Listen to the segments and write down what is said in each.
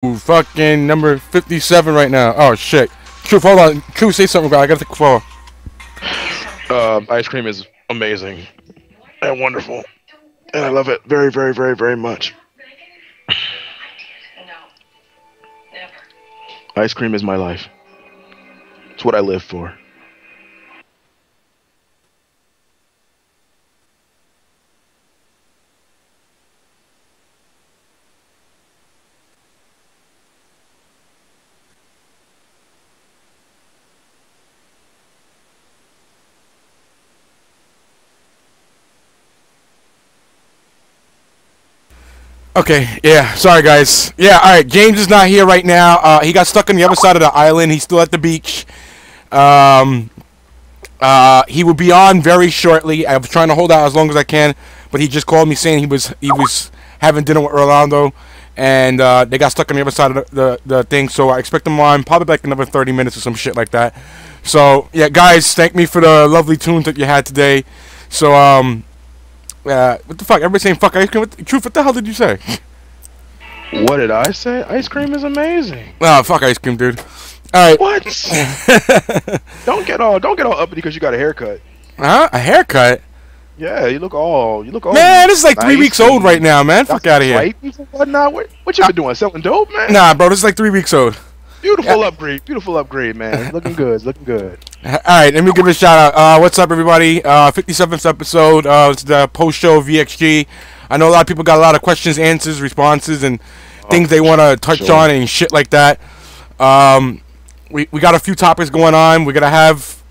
fucking number 57 right now. Oh shit. Truf, hold on. Truf, say something, bro. I gotta take a call. Ice cream is amazing and wonderful, and I love it very, very, very, very much. Ice cream is my life. It's what I live for. Okay, yeah, sorry guys. Yeah, alright, James is not here right now. He got stuck on the other side of the island. He's still at the beach. He will be on very shortly. I was trying to hold out as long as I can, but he just called me saying he was having dinner with Rolando, and they got stuck on the other side of the thing, so I expect him on probably like another 30 minutes or some shit like that. So, yeah, guys, thank me for the lovely tunes that you had today. So, what the fuck? Everybody's saying fuck ice cream. Truf, what the hell did you say? What did I say? Ice cream is amazing. Oh, fuck ice cream, dude. All right. What? don't get all uppity because you got a haircut. Huh? A haircut? Yeah, you look all. Man, this is like 3 weeks old right now, man. Fuck out of here. Right? What you been doing? Selling dope, man? Nah, bro. This is like 3 weeks old. Beautiful upgrade, man. Looking good. Alright, let me give it a shout out. What's up, everybody? 57th episode. It's the post show VXG. I know a lot of people got a lot of questions, answers, responses, and things they want to touch on and shit like that. We got a few topics going on. We're going to have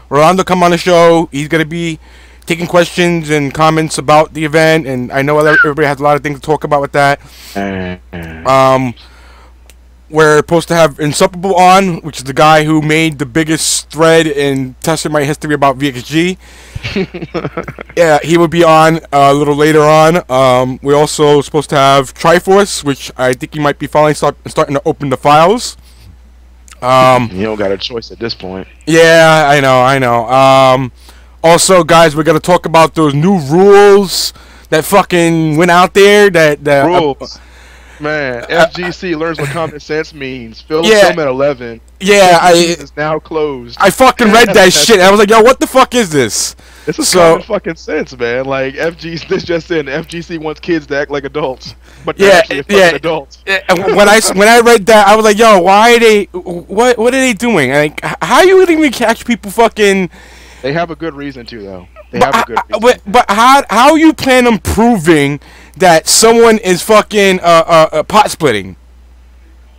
Rolando come on the show. He's going to be taking questions and comments about the event, and I know everybody has a lot of things to talk about with that. We're supposed to have Insuperable on, which is the guy who made the biggest thread in Testament history about VXG. Yeah, he will be on a little later on. We're also supposed to have Triforce, which I think he might be finally starting to open the files. You don't got a choice at this point. Yeah, I know. Also, guys, we're going to talk about those new rules that fucking went out there. Rules. Man, FGC learns what common sense means. Film at 11. Yeah, is now closed. I fucking read that shit. I was like, yo, what the fuck is this? This is common fucking sense, man. Like this just in, FGC wants kids to act like adults, but they're actually fucking adults. When I read that, I was like, yo, why are they? What are they doing? Like, how you would even catch people fucking? They have a good reason to, though. They have a good reason. But how you plan on proving that someone is fucking pot splitting?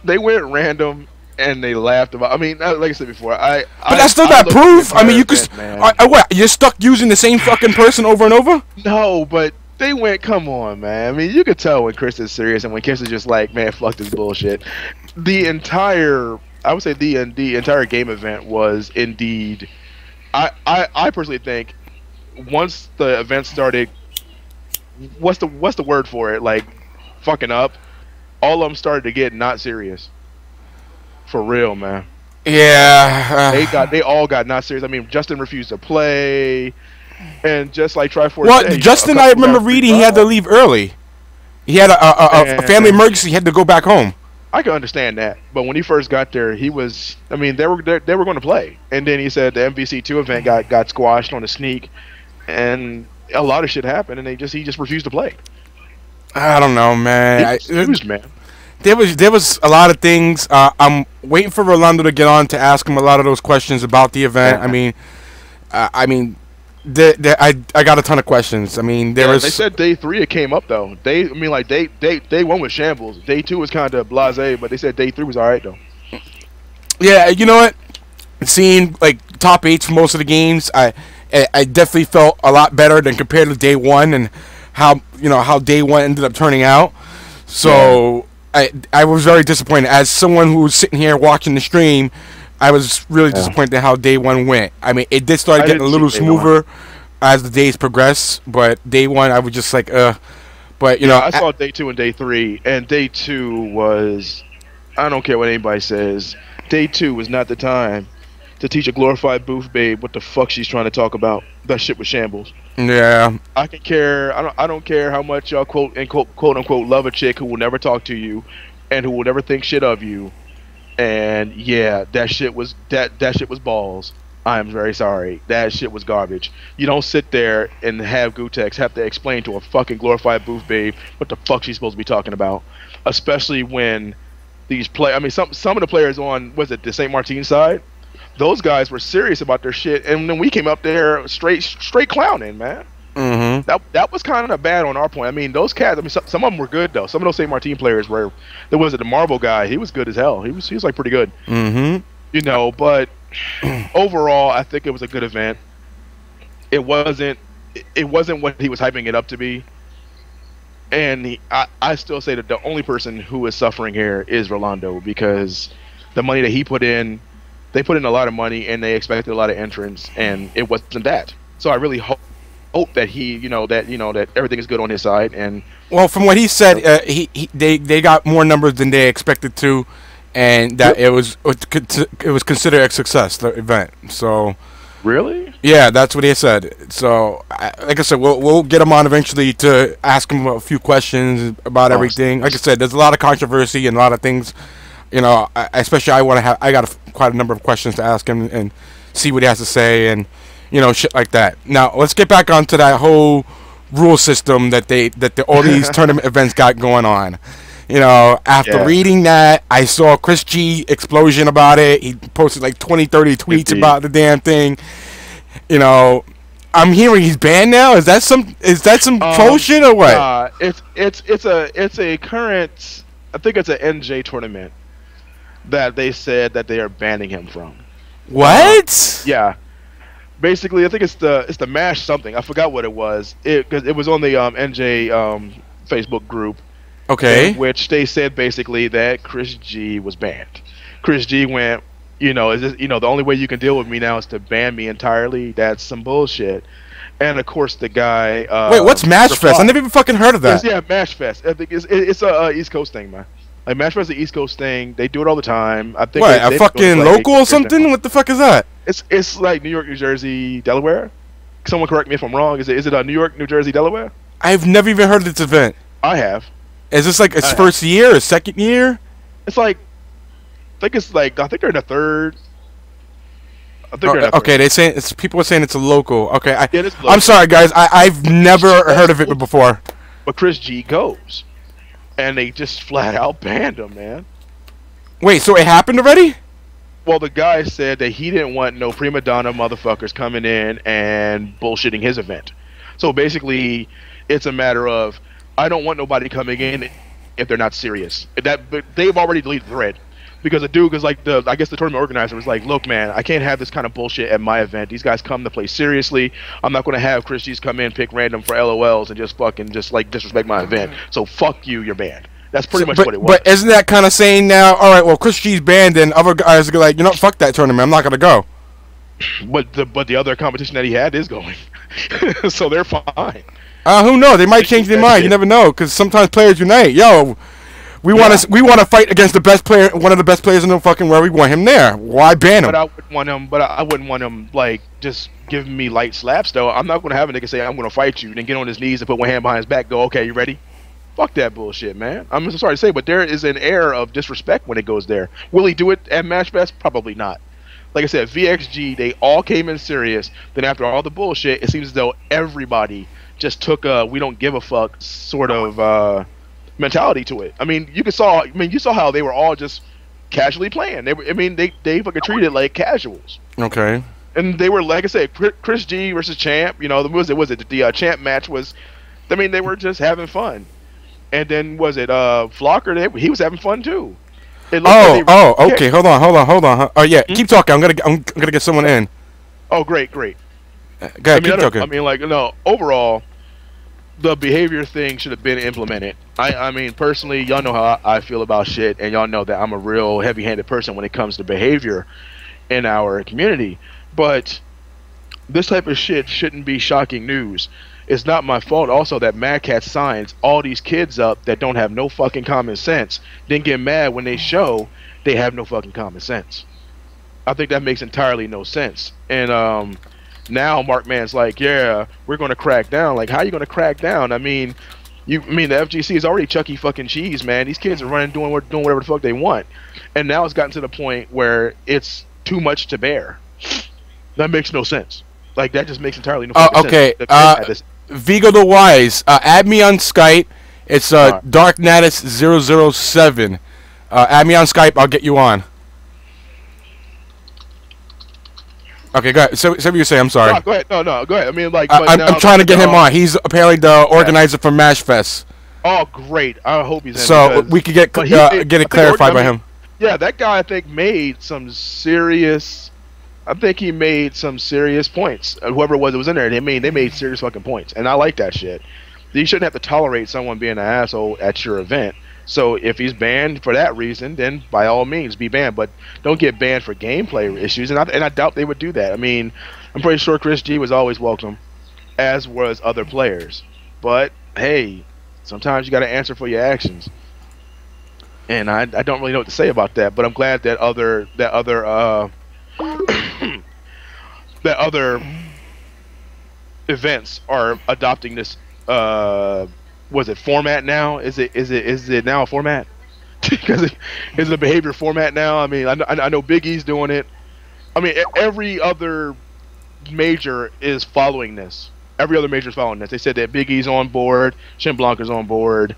They went random and they laughed about. I mean, like I said before, but that's still not proof. I mean, you could. What? You're stuck using the same fucking person over and over? No, but they went. Come on, man. I mean, you could tell when Chris is serious and when Chris is just like, man, fuck this bullshit. I would say the entire game event was indeed. I personally think once the event started, what's the word for it? Like fucking up. All of them started to get not serious. For real, man. Yeah. They all got not serious. I mean, Justin refused to play, and just like Triforce. Well, Justin, I remember reading he had to leave early. He had a family emergency. He had to go back home. I can understand that, but when he first got there, he was. I mean, they were going to play, and then he said the MVC2 event got squashed on a sneak, and a lot of shit happened, and he just refused to play. I don't know, man. Man. There was a lot of things. I'm waiting for Rolando to get on to ask him a lot of those questions about the event. I mean, I got a ton of questions. I mean, they said day 3 it came up though. Day 1 was shambles. Day 2 was kind of blasé, but they said day 3 was all right though. Yeah, you know what? Seeing like top 8s for most of the games, I definitely felt a lot better than compared to day 1 and how day 1 ended up turning out. So I was very disappointed as someone who was sitting here watching the stream. I was really disappointed how day 1 went. I mean, it did start getting a little smoother as the days progressed, but day 1 I was just like, But you know, I saw day 2 and day 3, and day 2 was, I don't care what anybody says, day 2 was not the time to teach a glorified booth babe what the fuck she's trying to talk about. That shit was shambles. Yeah. I can care. I don't care how much y'all quote unquote love a chick who will never talk to you, and who will never think shit of you. And yeah, that shit was balls. I am very sorry. That shit was garbage. You don't sit there and have Wtih have to explain to a fucking glorified booth babe what the fuck she's supposed to be talking about, especially when these play. I mean, some of the players on the St. Martin side, those guys were serious about their shit, and then we came up there straight clowning, man. Mm-hmm. That was kind of bad on our point. I mean, those cats. I mean, some of them were good though. Some of those St. Martin players were. There was the Marvel guy. He was good as hell. He was like pretty good. Mm-hmm. You know, but overall, I think it was a good event. It wasn't what he was hyping it up to be. And I still say that the only person who is suffering here is Rolando, because the money that he put in, they put in a lot of money and they expected a lot of entrants, and it wasn't that. So I really hope that that everything is good on his side. And well, from what he said, they got more numbers than they expected to, and that it was considered a success, the event. So really, yeah, that's what he said. So like I said, we'll get him on eventually to ask him a few questions about everything. Like I said, there's a lot of controversy and a lot of things. You know, especially I got quite a number of questions to ask him and see what he has to say, and shit like that. Now let's get back onto that whole rule system that all these tournament events got going on. After reading that, I saw Chris G explosion about it. He posted like 20, 30 tweets about the damn thing. I'm hearing he's banned now. Is that some troll shit or what? It's a current. I think it's an NJ tournament that they said that they are banning him from. What? Yeah. Basically, I think it's the MASH something. I forgot what it was. Because it was on the NJ Facebook group. Okay. In which they said basically that Chris G was banned. Chris G went, the only way you can deal with me now is to ban me entirely. That's some bullshit. And of course the guy. Wait, what's MASH Fest? I never even fucking heard of that. Yeah, MASH Fest. I think it's a East Coast thing, man. Like MASH Fest is an East Coast thing. They do it all the time. I think. What, a fucking local or something? What the fuck is that? It's like New York, New Jersey, Delaware. Someone correct me if I'm wrong. Is it New York, New Jersey, Delaware? I've never even heard of this event. I have. Is this like its first year or second year? It's like, I think they're in the third. Okay, people are saying it's a local. Okay, I'm sorry guys, I've never heard of it before. But Chris G goes, and they just flat out banned him, man. Wait, so it happened already? Well, the guy said that he didn't want no prima donna motherfuckers coming in and bullshitting his event. So basically, it's a matter of, I don't want nobody coming in if they're not serious. But they've already deleted the thread, because I guess the tournament organizer was like, look, man, I can't have this kind of bullshit at my event. These guys come to play seriously. I'm not going to have Chris G's come in, pick random for LOLs, and just disrespect my event. So fuck you, you're banned. That's pretty much what it was. But isn't that kind of saying now, all right, well, Chris G's banned, and other guys are like, fuck that tournament, I'm not going to go. But the other competition that he had is going. So they're fine. Who knows? They might change their mind. You never know, because sometimes players unite. Yo, we want to fight against the best player, one of the best players in the fucking world. We want him there. Why ban him? But I wouldn't want him like just giving me light slaps though. I'm not going to have a nigga say I'm going to fight you, then get on his knees and put one hand behind his back. Go, okay, you ready? Fuck that bullshit, man. I'm so sorry to say, but there is an air of disrespect when it goes there. Will he do it at MASH Fest? Probably not. Like I said, VXG, they all came in serious. Then after all the bullshit, it seems as though everybody just took a we don't give a fuck sort of mentality to it. I mean, you saw how they were all just casually playing. They fucking treated it like casuals. Okay. And they were, like I said, Chris G versus Champ. The Champ match was, they were just having fun. And then Flocker? He was having fun too. Okay. Hold on. Oh yeah, keep talking. I'm gonna get someone in. Oh, great. Go ahead, keep talking. Overall, the behavior thing should have been implemented. I mean, personally, y'all know how I feel about shit, and y'all know that I'm a real heavy-handed person when it comes to behavior in our community. But this type of shit shouldn't be shocking news. It's not my fault also that Mad Cat signs all these kids up that don't have no fucking common sense, then get mad when they show they have no fucking common sense. I think that makes entirely no sense. And now Mark Man's like, yeah, we're going to crack down. Like, how are you going to crack down? I mean, I mean, the FGC is already Chuck E. fucking Cheese, man. These kids are doing whatever the fuck they want, and now it's gotten to the point where it's too much to bear. That makes no sense. Like, that just makes entirely no fucking okay. sense. Vigo the Wise, add me on Skype. It's DarKNaTaS 007. Add me on Skype. I'll get you on. Okay, go ahead. So what you say? I'm sorry. No, go ahead. No, go ahead. I mean, like, I'm trying to get him on. He's apparently the organizer for MashFest. Oh, great! I hope he's in. So we could get it clarified by him. Yeah, that guy I think made some serious. I think he made some serious points. Whoever it was in there, they made serious fucking points, and I like that shit. You shouldn't have to tolerate someone being an asshole at your event. So if he's banned for that reason, then by all means be banned. But don't get banned for gameplay issues. And I doubt they would do that. I mean, I'm pretty sure Chris G was always welcome, as was other players. But hey, sometimes you got to answer for your actions. And I don't really know what to say about that. But I'm glad that other that other events are adopting this. Was it format now? Is it now a format? Because is it a behavior format now? I mean, I know Big E's doing it. I mean, every other major is following this. Every other major is following this. They said that Big E's on board, Shin Blanca's on board,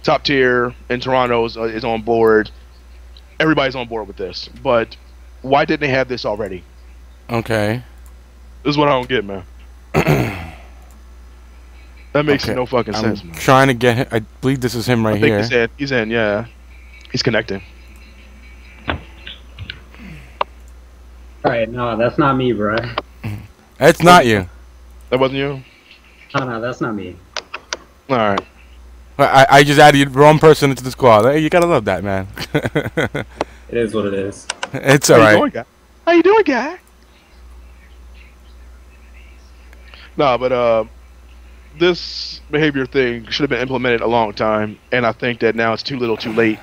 Top Tier in Toronto's is on board. Everybody's on board with this. But why didn't they have this already? Okay. This is what I don't get, man. That makes no fucking sense, man. I'm trying to get him. I believe this is him right here. I think he's in, yeah. He's connecting. Alright, no, that's not me, bro. That's not you. That wasn't you? No, that's not me. Alright. I just added the wrong person into the squad. Hey, you gotta love that, man. It is what it is. It's alright. How you doing, guy? No, but this behavior thing should have been implemented a long time, and I think that now it's too little too late,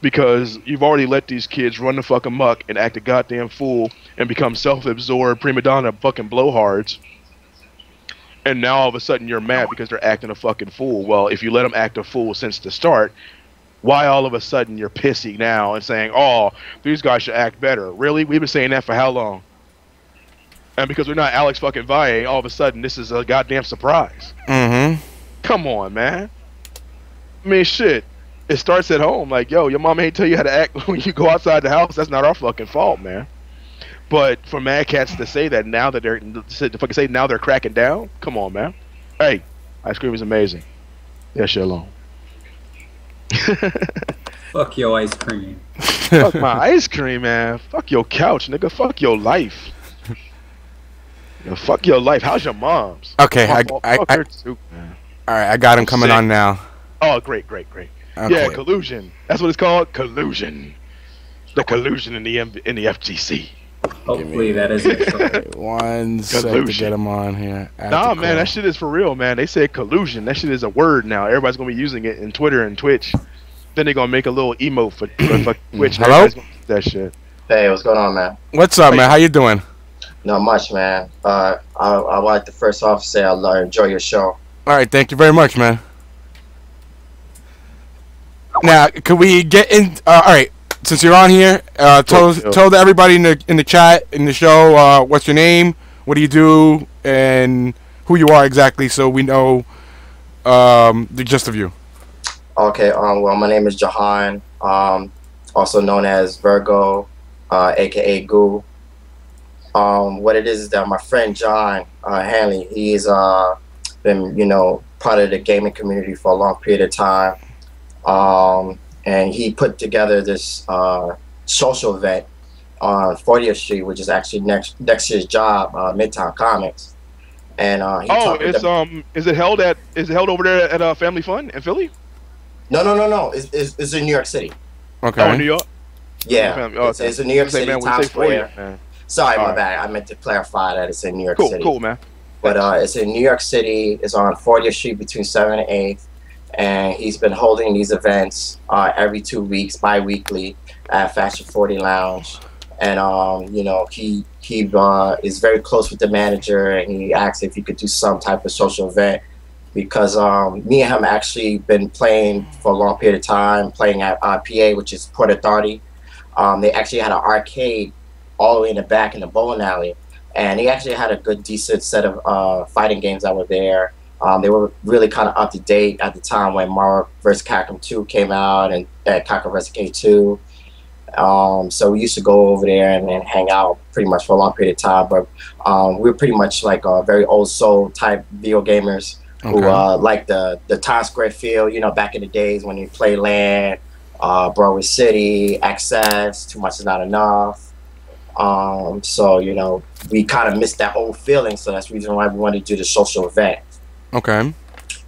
because you've already let these kids run the fucking muck and act a goddamn fool and become self-absorbed prima donna fucking blowhards, and now all of a sudden you're mad because they're acting a fucking fool. Well, if you let them act a fool since the start, why all of a sudden you're pissy now and saying, oh, these guys should act better? Really? We've been saying that for how long? And because we're not Alex fucking Valle, all of a sudden this is a goddamn surprise. Mm-hmm. Come on, man. I mean, shit. It starts at home. Like, yo, your mom ain't tell you how to act when you go outside the house. That's not our fucking fault, man. But for Mad Cats to say that now that now they're cracking down, come on, man. Hey, ice cream is amazing. Yeah, shit alone. Fuck your ice cream. Fuck my ice cream, man. Fuck your couch, nigga. Fuck your life. Fuck your life. How's your mom's? Okay, all right, I got him coming on now. Oh, great. Okay. Yeah, collusion. That's what it's called. Collusion. The collusion in the FGC. Hopefully that isn't one second to get him on here. Nah, man, that shit is for real, man. They said collusion. That shit is a word now. Everybody's gonna be using it in Twitter and Twitch. Then they're gonna make a little emote for Twitch. Hello? That shit. Hey, what's going on, man? What's up, man? How you doing? Not much, man. I would like to first off say I enjoy your show. All right, thank you very much, man. Now, could we get in? All right, since you're on here, tell everybody in the chat in the show what's your name, what do you do, and who you are exactly, so we know the gist of you. Okay. Well, my name is Jahan, also known as Virgo, aka Goo. What it is that my friend John Hanley, he's been, part of the gaming community for a long period of time. And he put together this social event on 40th Street, which is actually next to his job, Midtown Comics. And is it held over there at Family Fun in Philly? No. It's in New York City. Okay. Oh, in New York? Yeah. It's in New York City, Times Square. 40, Sorry, my bad. I meant to clarify that it's in New York City. Cool, man. But it's in New York City. It's on 40th Street between 7th and 8th. And he's been holding these events every 2 weeks, bi-weekly, at Fashion 40 Lounge. And, he is very close with the manager, and he asked if he could do some type of social event because me and him actually been playing for a long period of time, playing at PA, which is Port Authority. They actually had an arcade all the way in the back in the bowling alley, and they actually had a good, decent set of fighting games that were there. They were really kind of up to date at the time when Marvel vs. Capcom 2 came out and Capcom vs. K2. So we used to go over there and hang out pretty much for a long period of time. But we were pretty much like very old soul type video gamers who like the Times Square feel, you know, back in the days when you play LAN, Broadway City, Access, Too Much Is Not Enough. So, you know, we kind of missed that old feeling. So that's the reason why we wanted to do the social event. Okay.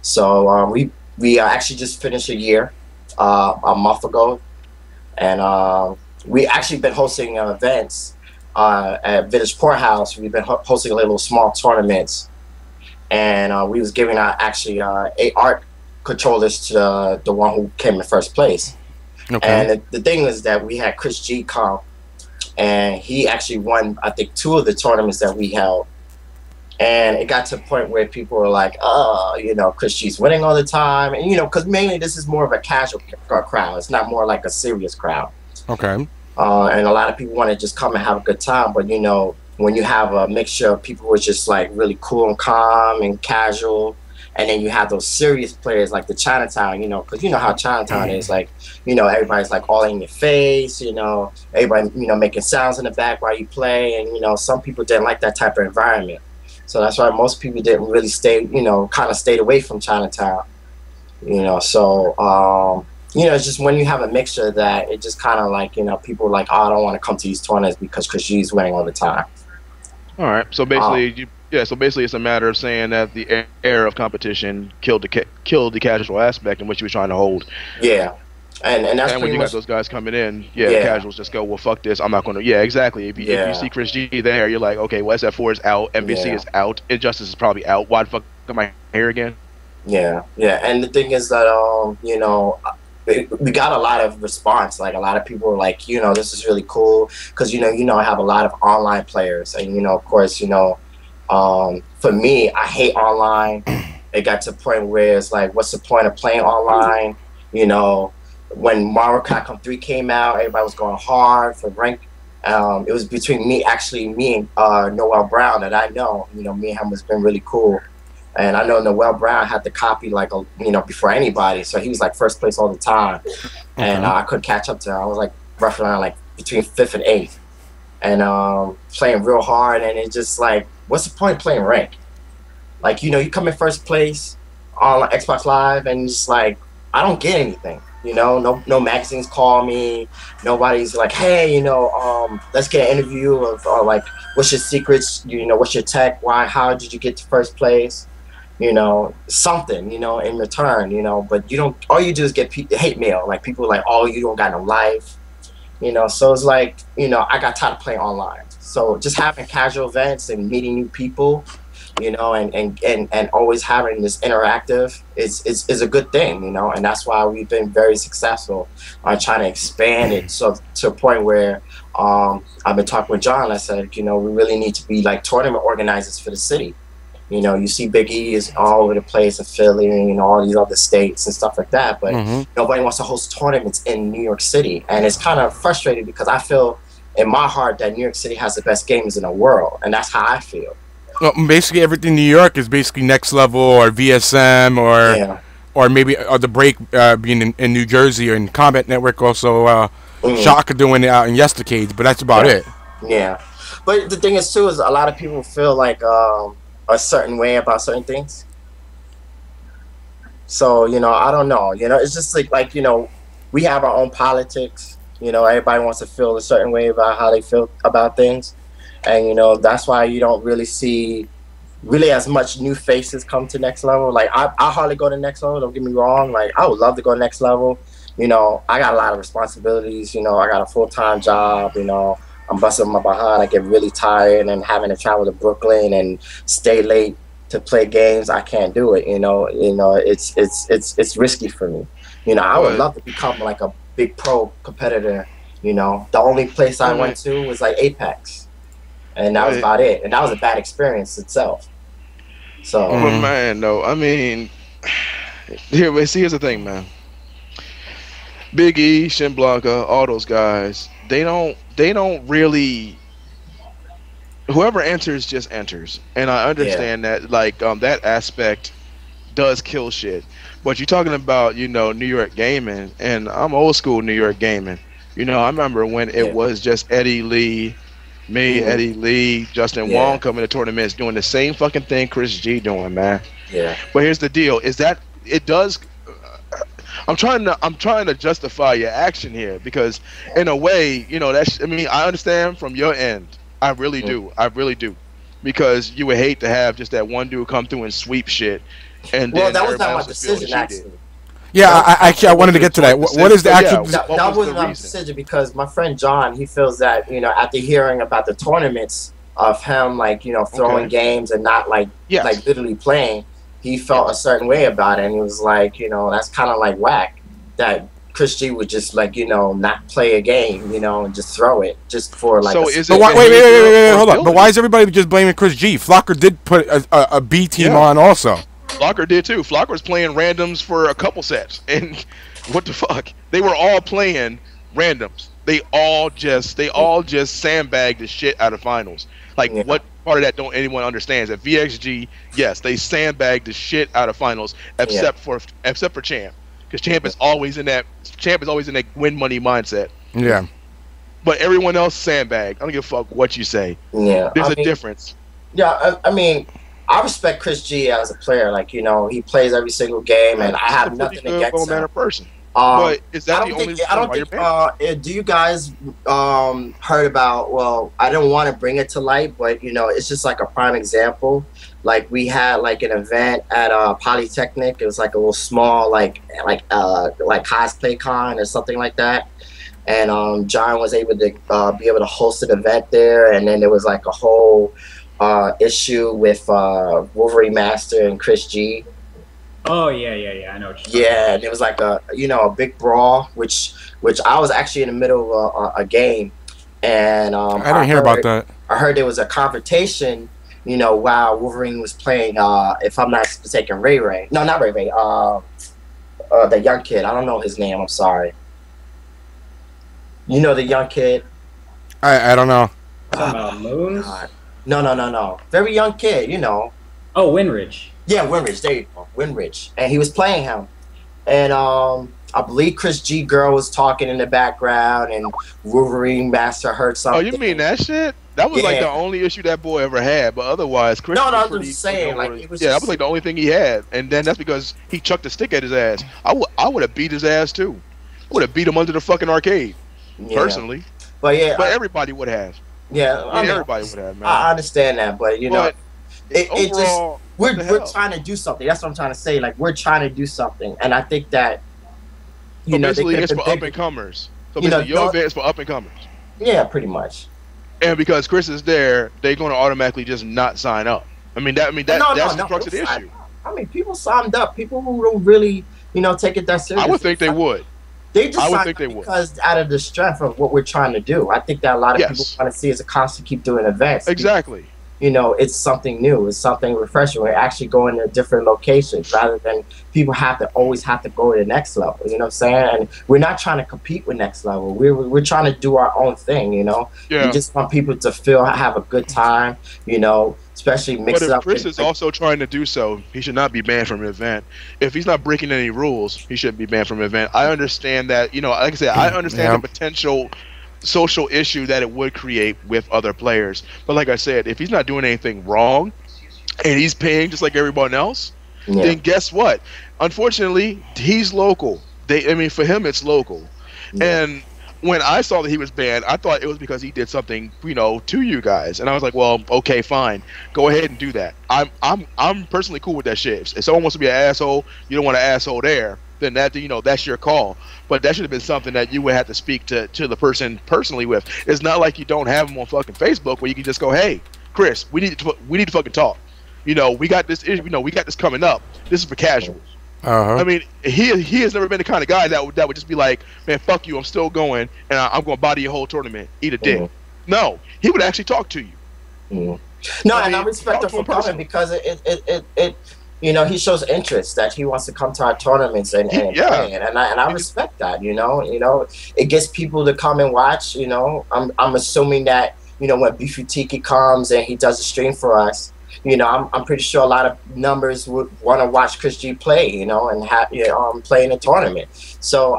So we actually just finished a year a month ago. And we actually been hosting events at Village Poorhouse. We've been hosting little small tournaments, and we was giving out actually 8 art controllers to the one who came in first place. Okay. And the thing is that we had Chris G come, and he actually won, I think, 2 of the tournaments that we held. And it got to a point where people were like, oh, you know, Chris G's winning all the time. And, you know, because mainly this is more of a casual crowd. It's not more like a serious crowd. Okay. And a lot of people want to just come and have a good time. But, you know, when you have a mixture of people who are just like really cool and calm and casual, and then you have those serious players like the Chinatown, you know, because you know how Chinatown is. Like, you know, everybody's like all in your face, you know, everybody, you know, making sounds in the back while you play. And, you know, some people didn't like that type of environment. So that's why most people didn't really stay, you know, kind of stayed away from Chinatown, you know. So, you know, it's just when you have a mixture that it just kind of like, you know, people are like, oh, I don't want to come to these tournaments because Chris G's winning all the time. All right. So basically, so basically it's a matter of saying that the air of competition killed the casual aspect in which you were trying to hold. Yeah. And that's when you got those guys coming in, the casuals just go, well, fuck this, I'm not going to. Yeah, exactly. If you see Chris G there, you're like, okay, well, SF4 is out, MVC is out, Injustice is probably out. Why the fuck am I here again? Yeah, yeah. And the thing is that, you know, we got a lot of response. Like, a lot of people were like, you know, this is really cool. Because, you know, I have a lot of online players. And, you know, of course, you know, for me, I hate online. It got to a point where it's like, what's the point of playing online? You know, when Marvel Capcom 3 came out, everybody was going hard for rank. It was between me and Noel Brown that I know. You know, me and him has been really cool. And I know Noel Brown had the copy like, you know, before anybody. So he was like first place all the time. And I couldn't catch up to him. I was like roughly around like between 5th and 8th. And playing real hard. And it's just like, what's the point of playing rank? Like, you know, you come in first place on Xbox Live and it's like, I don't get anything. You know, no magazines call me. Nobody's like, hey, you know, let's get an interview of like, what's your secrets? You know, what's your tech? Why? How did you get to first place? You know, something. You know, in return. You know, but you don't. All you do is get hate mail. Like people are like, oh, you don't got no life. You know, so it's like, you know, I got tired of playing online. So just having casual events and meeting new people, you know, and always having this interactive is a good thing, you know, and that's why we've been very successful on trying to expand it so to a point where I've been talking with John. I said, you know, we really need to be like tournament organizers for the city. You know, you see Big E is all over the place in Philly and, you know, all these other states and stuff like that, but nobody wants to host tournaments in New York City, and it's kind of frustrating because I feel in my heart that New York City has the best games in the world, and that's how I feel. Well, basically everything in New York is basically Next Level or VSM or maybe the Break being in New Jersey, or in Combat Network also Shock doing it out in Yestercades, but that's about it. Yeah, but the thing is too is a lot of people feel like a certain way about certain things. So, you know, I don't know. You know, it's just like you know, we have our own politics. You know, everybody wants to feel a certain way about how they feel about things. And, you know, that's why you don't really see as much new faces come to Next Level. Like, I hardly go to Next Level, don't get me wrong. Like, I would love to go to Next Level. You know, I got a lot of responsibilities. You know, I got a full-time job. You know, I'm busting my behind. I get really tired, and having to travel to Brooklyn and stay late to play games, I can't do it. You know, it's risky for me. You know, I would love to become like a big pro competitor. You know, the only place I went to was like Apex. And that was about it. And that was a bad experience itself. So, man, no, I mean, Here's the thing, man. Big E, Shin Blanca, all those guys, they don't really. Whoever enters just enters, and I understand that that aspect does kill shit. But you're talking about New York gaming, and I'm old school New York gaming. I remember when it was just Eddie Lee, Eddie Lee, Justin Wong coming to tournaments doing the same fucking thing Chris G doing, man. Yeah. But here's the deal: is that it does. I'm trying to justify your action here because, in a way, that's. I mean, I understand from your end. I really do. I really do, because you would hate to have just that one dude come through and sweep shit. And well, then that was not my decision, actually. Yeah, I wanted to get to that. What is the actual? That was my decision because my friend John, he feels that after hearing about the tournaments of him throwing games and not like literally playing, he felt a certain way about it, and he was like, that's kind of like whack that Chris G would just not play a game, and just throw it just for like. So is it? Wait, hold on. But why is everybody just blaming Chris G? Flocker did put a B team on also. Flocker did too. Flocker was playing randoms for a couple sets, and what the fuck? They were all playing randoms. They all just sandbagged the shit out of finals. Like what part of that don't anyone understands? At VXG, yes, they sandbagged the shit out of finals, except for Champ. Because Champ is always in that win money mindset. Yeah. But everyone else sandbag. I don't give a fuck what you say. Yeah. There's a difference. Yeah, I mean, I respect Chris G as a player. Like, he plays every single game, and I have nothing against him. Person. But is that the only reason why you're banned? Do you guys heard about? Well, I don't want to bring it to light, but it's just like a prime example. Like we had like an event at Polytechnic. It was like a little small like cosplay con or something like that. And John was able to be able to host an event there, and then there was like a whole issue with Wolverine Master and Chris G. Oh yeah, I know what you're talking about. And it was like a big brawl, which I was actually in the middle of a game, and I didn't hear about that. I heard there was a confrontation, while Wolverine was playing, if I'm not mistaken, Ray Ray. No, not Ray Ray. The young kid. I don't know his name. I'm sorry. The young kid. I don't know. Moons? No. Very young kid. Oh, Winrich. Yeah, Winrich. There you go, Winrich. And he was playing him, and I believe Chris G girl was talking in the background, and Wolverine Master heard something. Oh, you mean that shit? That was like the only issue that boy ever had, but otherwise, Chris. No, I'm just saying, it was. Yeah, that was like the only thing he had, and then that's because he chucked a stick at his ass. I would have beat his ass too. I would have beat him under the fucking arcade, personally. But everybody would have. Yeah, I mean, everybody would have. Man. I understand that, but it just we're trying to do something. That's what I'm trying to say. Like we're trying to do something, and I think that basically it's for up and comers. So basically, your event is for up and comers. Yeah, pretty much. And because Chris is there, they're going to automatically just not sign up. I mean that's the crux of the issue. I mean, people signed up. People who don't really, take it that seriously. I would think they would. They just signed up because out of the strength of what we're trying to do. I think that a lot of people want to see us constantly keep doing events. Exactly. It's something new. It's something refreshing. We're actually going to different locations rather than people always have to go to the next level. You know what I'm saying? And we're not trying to compete with next level. We're trying to do our own thing. Yeah. We just want people to have a good time. Especially mix it up. But if Chris is also trying to do so, he should not be banned from an event. If he's not breaking any rules, he shouldn't be banned from an event. I understand that. Like I said, I understand the potential social issue that it would create with other players. But like I said, if he's not doing anything wrong and he's paying just like everyone else, then guess what? Unfortunately, he's local. For him, it's local. And when I saw that he was banned, I thought it was because he did something, to you guys. And I was like, well, okay, fine. Go ahead and do that. I'm personally cool with that shit. If someone wants to be an asshole, you don't want an asshole there, then that's your call. But that should have been something that you would have to speak to the person personally with. It's not like you don't have him on fucking Facebook where you can just go, hey, Chris, we need to fucking talk. We got this issue. We got this coming up. This is for casuals. I mean, he has never been the kind of guy that would just be like, man, fuck you, I'm still going, and I'm going to body your whole tournament, eat a dick. No, he would actually talk to you. No, and I respect it for coming because you know, he shows interest that he wants to come to our tournaments and play, and I respect that. You know, it gets people to come and watch. You know, I'm assuming that, you know, when Wtih comes and he does a stream for us, you know, I'm pretty sure a lot of numbers would want to watch Chris G play, you know, and have play in a tournament. So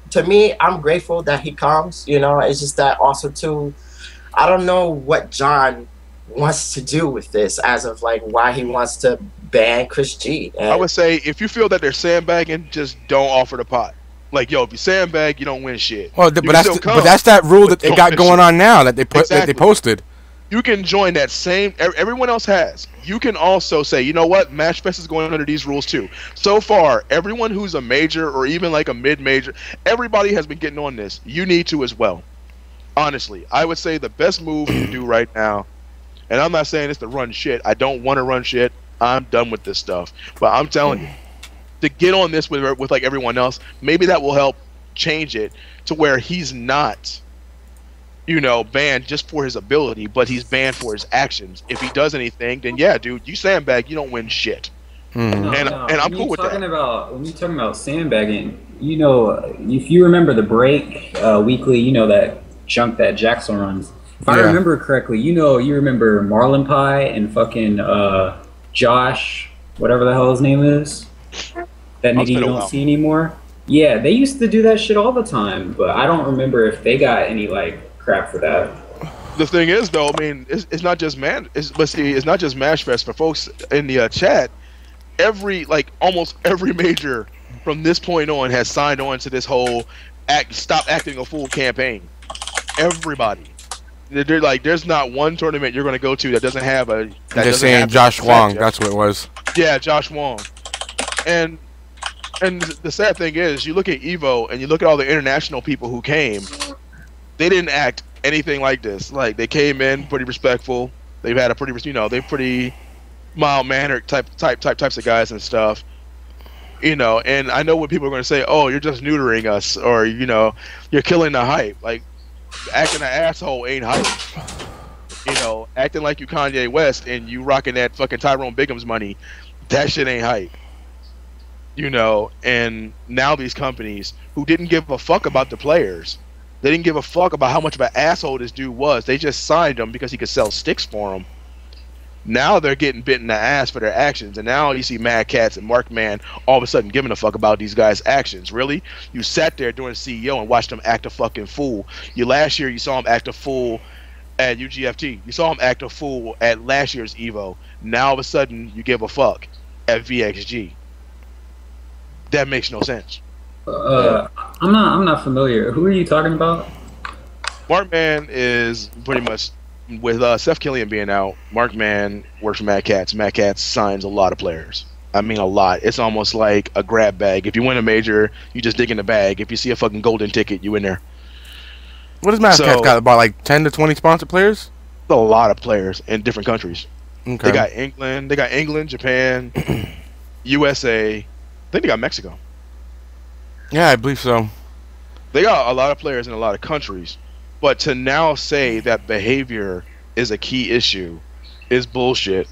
to me, I'm grateful that he comes. You know, it's just that also too, I don't know what John wants to do with this as of like why he wants to ban Chris G. And I would say if you feel that they're sandbagging, just don't offer the pot. Like, yo, if you sandbag, you don't win shit. Well, but that's that rule that they got going on now that they that they posted. You can join that same. Everyone else has. You can also say, you know what, Matchfest is going under these rules too. So far, everyone who's a major or even like a mid-major, everybody has been getting on this. You need to as well. Honestly, I would say the best move you do right now. And I'm not saying it's to run shit. I don't want to run shit. I'm done with this stuff. But I'm telling you, to get on this with like everyone else, maybe that will help change it to where he's not, you know, banned just for his ability, but he's banned for his actions. If he does anything, then yeah, dude, you sandbag, you don't win shit. And I'm cool with that. When you're talking about sandbagging, you know, if you remember the break weekly, you know, that junk that Jackson runs. If I remember correctly, you remember Marlon Pie and fucking Josh, whatever the hell his name is, that nigga you don't see anymore. Yeah, they used to do that shit all the time, but I don't remember if they got any like crap for that. The thing is, though, I mean, it's not just it's not just Mashfest. For folks in the chat, almost every major from this point on has signed on to this whole stop acting a fool campaign. Everybody. They're like, there's not one tournament you're going to go to that doesn't have a. Just saying Josh Wong. That's what it was. Yeah, Josh Wong. And the sad thing is, you look at Evo and you look at all the international people who came. They didn't act anything like this. Like, they came in pretty respectful. They've had a pretty, you know, they're pretty mild mannered types of guys and stuff. You know, and I know what people are going to say. Oh, you're just neutering us, or you know, you're killing the hype. Like, acting an asshole ain't hype. You know, acting like you Kanye West and you rocking that fucking Tyrone Bigum's money, that shit ain't hype. You know, and now these companies who didn't give a fuck about the players, they didn't give a fuck about how much of an asshole this dude was. They just signed him because he could sell sticks for them. Now they're getting bit in the ass for their actions, and now you see Mad Cats and Markman all of a sudden giving a fuck about these guys' actions. Really? You sat there during CEO and watched him act a fucking fool. Last year you saw him act a fool at UGFT. You saw him act a fool at last year's Evo. Now all of a sudden you give a fuck at VXG. That makes no sense. I'm not familiar. Who are you talking about? Markman is pretty much, with Seth Killian being out, Markman works for Mad Cats. Mad Cats signs a lot of players. I mean, a lot. It's almost like a grab bag. If you win a major, you just dig in the bag. If you see a fucking golden ticket, you in there. What does Mad Cats got? About like 10 to 20 sponsored players? A lot of players in different countries. Okay. They got England, Japan, USA. I think they got Mexico. Yeah, I believe so. They got a lot of players in a lot of countries. But to now say that behavior is a key issue is bullshit.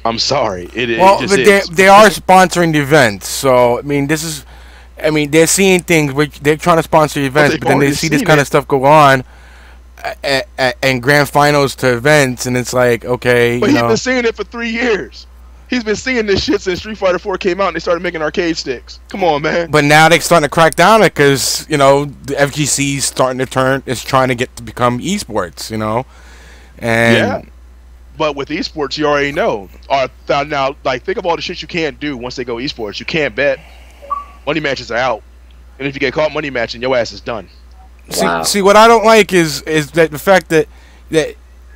I'm sorry. Well, but they are sponsoring the events, so I mean, they're seeing things which they're trying to sponsor events, but then they see this kind of stuff go on and grand finals to events, and it's like, okay, but he's been seeing it for 3 years. He's been seeing this shit since Street Fighter 4 came out and they started making arcade sticks. Come on, man. But now they're starting to crack down it because, you know, the FGC's starting to is trying to get to become esports, you know. And yeah. But with esports, you already know. Now, like, think of all the shit you can't do once they go esports. You can't bet. Money matches are out. And if you get caught money matching, your ass is done. Wow. See, what I don't like is that the fact that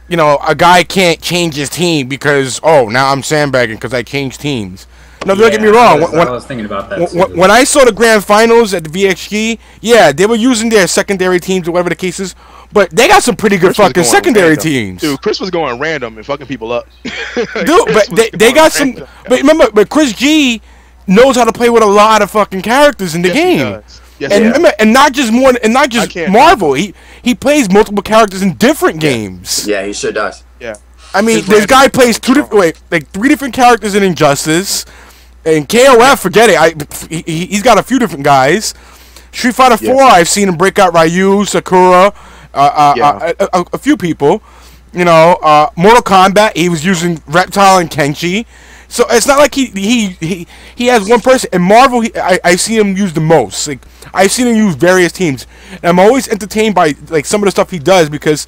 you know, a guy can't change his team because, oh, now I'm sandbagging because I changed teams. No, don't get me wrong. I was thinking about that too. When I saw the grand finals at the VXG, yeah, they were using their secondary teams or whatever the case is, but they got some pretty good fucking secondary teams. Dude, Chris was going random and fucking people up. Dude, but they got some. But remember, Chris G knows how to play with a lot of fucking characters in the game. Yes, and remember, and not just Marvel. He plays multiple characters in different games. Yeah, he sure does. Yeah. I mean, this guy plays three different characters in Injustice, and KOF, forget it. He's got a few different guys. Street Fighter 4, I've seen him break out Ryu, Sakura, a few people. You know, Mortal Kombat, he was using Reptile and Kenshi. So it's not like he has one person. In Marvel, I see him use the most. Like, I've seen him use various teams, and I'm always entertained by like some of the stuff he does because,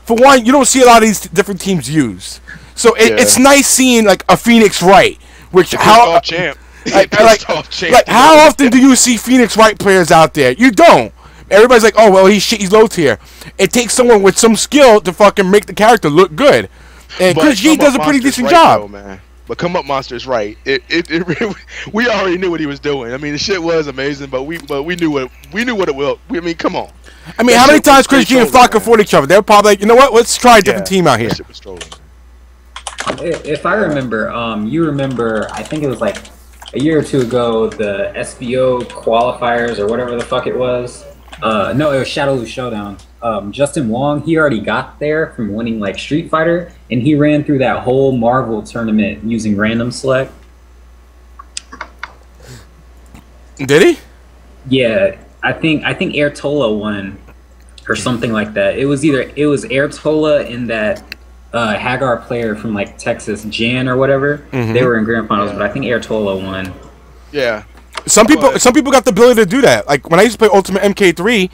for one, you don't see a lot of these different teams used. So it's nice seeing like a Phoenix Wright, which how often do you see Phoenix Wright players out there? You don't. Everybody's like, oh well, he's low tier. It takes someone with some skill to fucking make the character look good, and Chris G does a pretty decent job. Though, man. But Come Up Monster's right. We already knew what he was doing. I mean, the shit was amazing, but we knew what it will. I mean, come on. I mean, how many times Chris G and Flocker fought each other? They were probably like, you know what? Let's try a different team out here. That shit was trolling. If I remember, you remember, I think it was like a year or two ago, the SBO qualifiers or whatever the fuck it was. No, it was Shadowloo Showdown. Justin Wong, he already got there from winning like Street Fighter, and he ran through that whole Marvel tournament using random select. Did he? Yeah, I think Airtola won or something like that. It was Airtola and that Hagar player from like Texas, Jan or whatever. They were in grand finals, but I think Airtola won. Yeah. Some people got the ability to do that. Like when I used to play Ultimate MK3,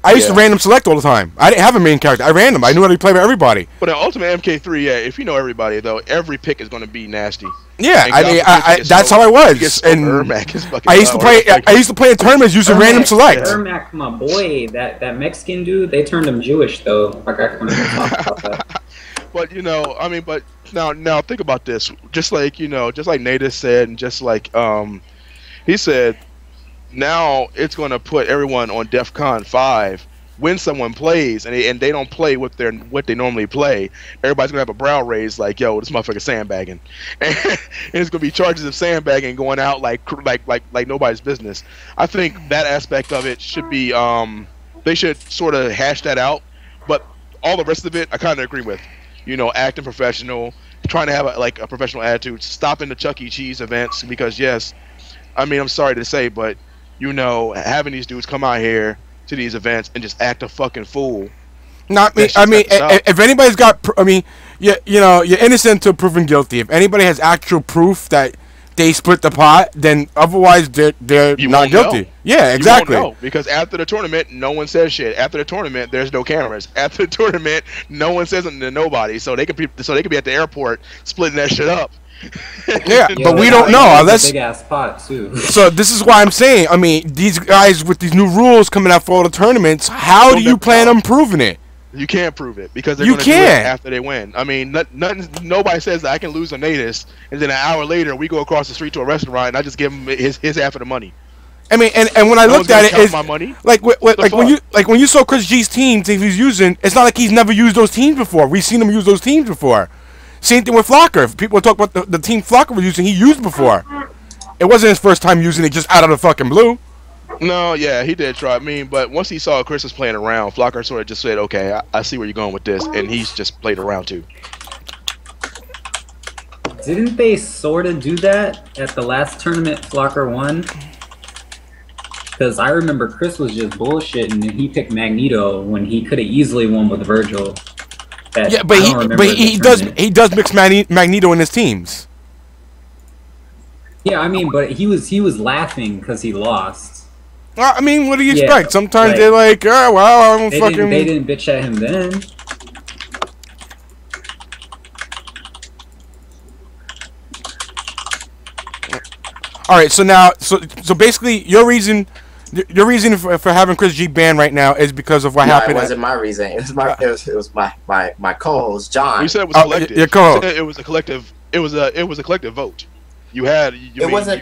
I used to random select all the time. I didn't have a main character. I random. I knew how to play with everybody. But in Ultimate MK3, yeah, if you know everybody though, every pick is going to be nasty. Yeah, I mean, that's how I was. And I used to play in tournaments using random select. Ermac, my boy, that Mexican dude, they turned him Jewish though. Like I couldn't talk about that. But you know, I mean, but now think about this. Just like Nata said, and just like he said, now it's going to put everyone on DEFCON 5 when someone plays and they don't play what they normally play. Everybody's going to have a brow raise like, yo, this motherfucker sandbagging, and it's going to be charges of sandbagging going out like nobody's business. I think that aspect of it should be they should sort of hash that out. But all the rest of it, I kind of agree with. You know, acting professional, trying to have a professional attitude, stopping the Chuck E. Cheese events because yes. I mean, I'm sorry to say, but, you know, having these dudes come out here to these events and just act a fucking fool. Not me. I mean, if anybody's got, you know, you're innocent until proven guilty. If anybody has actual proof that they split the pot, then otherwise they're not guilty. Know. Yeah, exactly. You won't know, because after the tournament, no one says shit. After the tournament, there's no cameras. After the tournament, no one says anything to nobody. So they could be at the airport splitting that shit up. Yeah, but we don't know unless big ass pot too. So this is why I'm saying. I mean, these guys with these new rules coming out for all the tournaments. How do you plan on proving it? You can't prove it because they're going to do it after they win. I mean, nobody says that I can lose a Natus and then an hour later we go across the street to a restaurant and I just give him his half of the money. I mean, and when I looked at it, it's my money. Like when you saw Chris G's teams that he's using, it's not like he's never used those teams before. We've seen him use those teams before. Same thing with Flocker. If people talk about the team Flocker was using, he used before. It wasn't his first time using it just out of the fucking blue. No, yeah, he did try. I mean, but once he saw Chris was playing around, Flocker sort of just said, okay, I see where you're going with this, and he's just played around too. Didn't they sort of do that at the last tournament Flocker won? Because I remember Chris was just bullshitting and he picked Magneto when he could have easily won with Virgil. Yeah, but he does mix Magneto in his teams. Yeah, I mean, but he was laughing because he lost. Well, I mean, what do you expect? Sometimes they're like, oh, well, I'm fucking. They didn't bitch at him then. All right, so now, so basically, your reason for having Chris G banned right now is because of what happened. It wasn't my reason. It was my co-host John. You said it was collective. Your co-host. It was a collective. It was a collective vote. It wasn't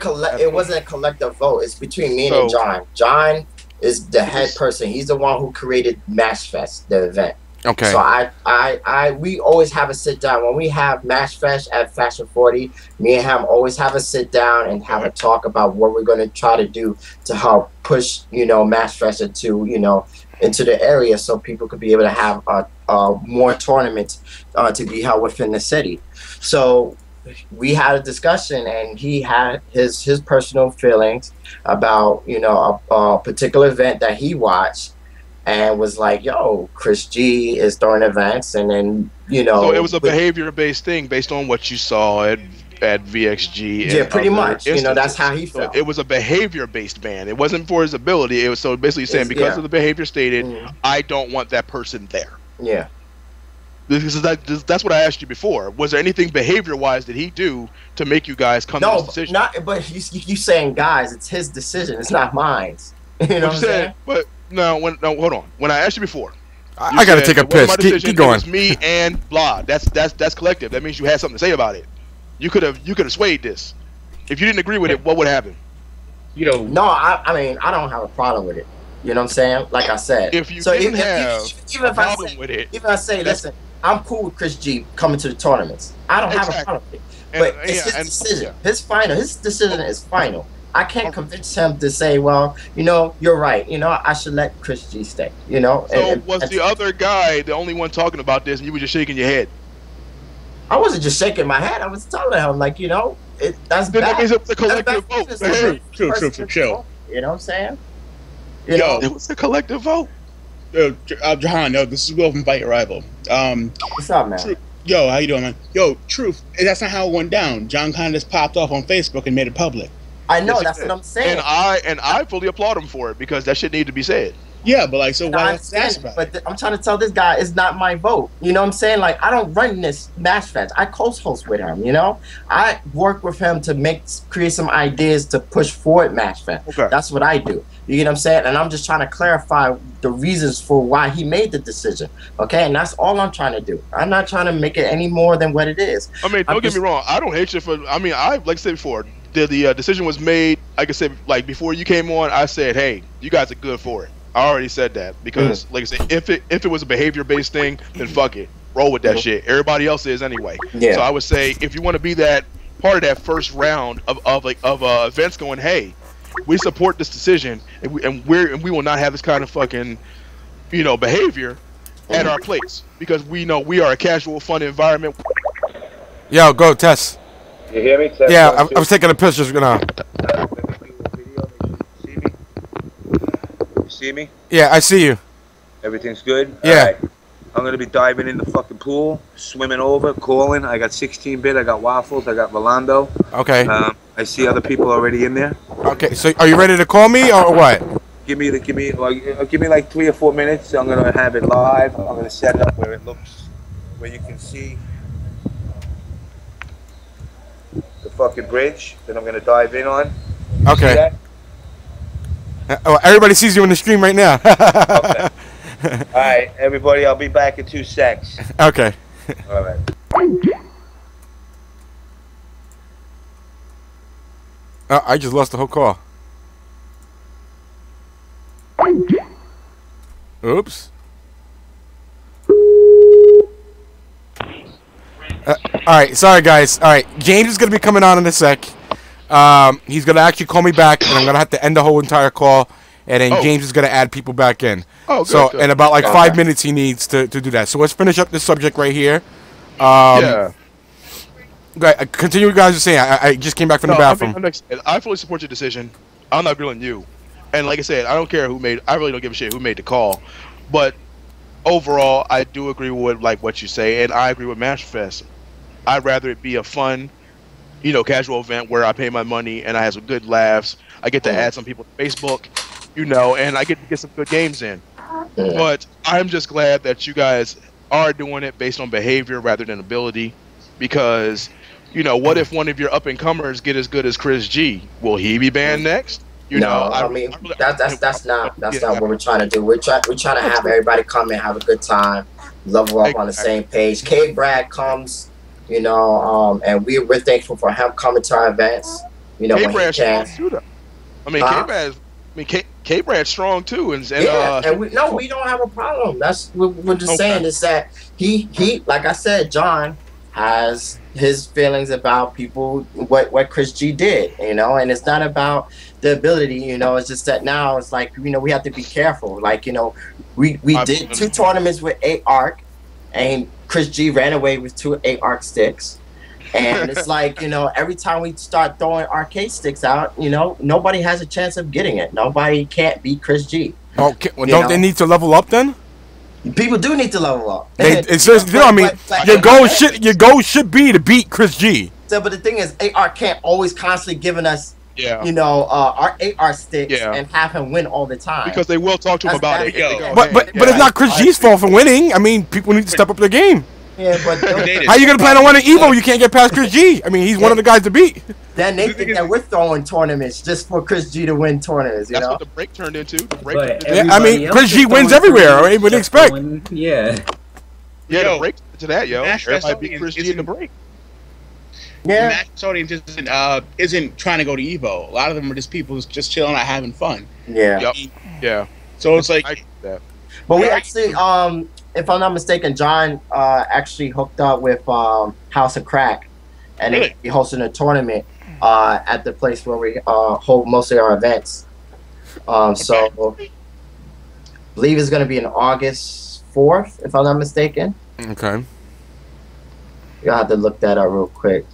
a collective vote. It's between me and John. John is the head person. He's the one who created Match Fest, the event. Okay. So we always have a sit down when we have Match Fest at Fashion 40. Me and him always have a sit down and have a talk about what we're going to try to do to help push, Match Fest into, into the area so people could be able to have more tournaments to be held within the city. So we had a discussion, and he had his personal feelings about, you know, a particular event that he watched, and was like, yo, Chris G is throwing events, and then, you know. So it was a behavior-based thing based on what you saw at VXG. Yeah, pretty much. You know, that's how he felt. So it was a behavior-based ban. It wasn't for his ability. It was so basically saying because of the behavior stated, I don't want that person there. Yeah. That's what I asked you before. Was there anything behavior-wise that he do to make you guys come to this decision? No, but you saying guys, it's his decision. It's not mine. You know what I'm saying? But no, hold on. When I asked you before, I gotta take a piss. Keep going. It was me and blah. That's collective. That means you had something to say about it. You could have swayed this. If you didn't agree with it, what would happen? You know. No, I mean, I don't have a problem with it. You know what I'm saying? Like I said. If you didn't have a problem with it, even if I say, listen, I'm cool with Chris G coming to the tournaments. I don't have a problem with it. But it's his decision. His decision is final. I can't convince him to say, well, you know, you're right. You know, I should let Chris G stay. You know. So was the other guy the only one talking about this, and you were just shaking your head? I wasn't just shaking my head. I was telling him, like, you know, that's bad. That means it's a collective vote. True. You know what I'm saying? It was a collective vote. Jahan, no, this is Will from Fight Your Rival. What's up, man? Yo, how you doing, man? Yo, Truf, that's not how it went down. John kind of just popped off on Facebook and made it public. I know, that's what I'm saying. And I fully applaud him for it, because that shit needed to be said. Yeah, but like, so why that's about? But I'm trying to tell this guy it's not my vote. You know what I'm saying? Like, I don't run this Match Fest. I co-host with him. You know, I work with him to create some ideas to push forward Match Fest. Okay. That's what I do. You know what I'm saying? And I'm just trying to clarify the reasons for why he made the decision. Okay, and that's all I'm trying to do. I'm not trying to make it any more than what it is. I mean, don't get me wrong. I don't hate you for. I mean, like I said before, the decision was made. Like I said, like before you came on, I said, hey, you guys are good for it. I already said that because, like I said, if it was a behavior-based thing, then fuck it, roll with that shit. Everybody else is anyway. Yeah. So I would say if you want to be that part of that first round of events, going, hey, we support this decision, and we will not have this kind of fucking, you know, behavior at our place, because we know we are a casual, fun environment. Yo, go Tess. You hear me? Yeah, I was taking a piss just now. See me? Yeah, I see you. Everything's good? Yeah. All right. I'm going to be diving in the fucking pool, swimming over, calling. I got 16-bit, I got Waffles, I got Rolando. Okay. I see other people already in there. Okay, so are you ready to call me or what? Give me like 3 or 4 minutes. I'm going to have it live. I'm going to set it up where it looks, where you can see the fucking bridge that I'm going to dive in on. Okay. Everybody sees you on the stream right now. Okay. All right, everybody, I'll be back in 2 secs. Okay. All right. I just lost the whole call. Oops. All right, sorry guys. All right, James is gonna be coming on in a sec. He's gonna actually call me back, and I'm gonna have to end the whole entire call, and then James is gonna add people back in. Oh, good, so good. in about like 5 minutes he needs to do that. So let's finish up this subject right here. Yeah. Continue what you guys are saying. I just came back from the bathroom. I fully support your decision. I'm not grilling you, and like I said, I don't care who made. I really don't give a shit who made the call, but overall, I do agree with like what you say, and I agree with Match Fest. I'd rather it be a fun, you know, casual event where I pay my money and I have some good laughs. I get to add some people to Facebook, you know, and I get to get some good games in. But I'm just glad that you guys are doing it based on behavior rather than ability, because, you know, what if one of your up-and-comers get as good as Chris G? Will he be banned next? You know, I mean, that's not what we're trying to do. We're trying to have everybody come and have a good time, level up on the same page. K Brad comes, you know, and we're thankful for him coming to our events. You know, when he can. I mean, K-Brad's strong too, and we don't have a problem. That's what we're just saying is that he like I said, John has his feelings about people, what Chris G did, you know, and it's not about the ability, you know, it's just that now it's like, you know, we have to be careful. Like, you know, We did 2 tournaments with 8 arc, and Chris G ran away with 2 8 arc sticks. And it's like, you know, every time we start throwing arcade sticks out, you know, nobody has a chance of getting it. Nobody can't beat Chris G. Okay, well, don't they need to level up then? People do need to level up. It's just, you know, I mean, your goal should be to beat Chris G. So, but the thing is, AR can't always constantly giving us, you know, our AR sticks and have him win all the time. Because they will talk to him about it. But it's not Chris G's fault for winning. I mean, people need to step up their game. Yeah, but how you gonna plan on winning Evo? You can't get past Chris G. I mean, he's one of the guys to beat. Then they think that we're throwing tournaments just for Chris G to win tournaments. You That's know? what the break turned into. The break. Yeah, I mean, Chris G wins everywhere. Right? What do you expect? Yeah. Yeah, the break to that, yo. Everybody beat Chris G in the break. Yeah. The Nash audience isn't trying to go to Evo. A lot of them are just people just chilling out, having fun. Yeah. Yep. Yeah. So it's like. But we actually, if I'm not mistaken, John actually hooked up with House of Crack, and they be hosting a tournament at the place where we hold most of our events. So, I believe it's going to be in August 4th, if I'm not mistaken. Okay. You'll have to look that up real quick.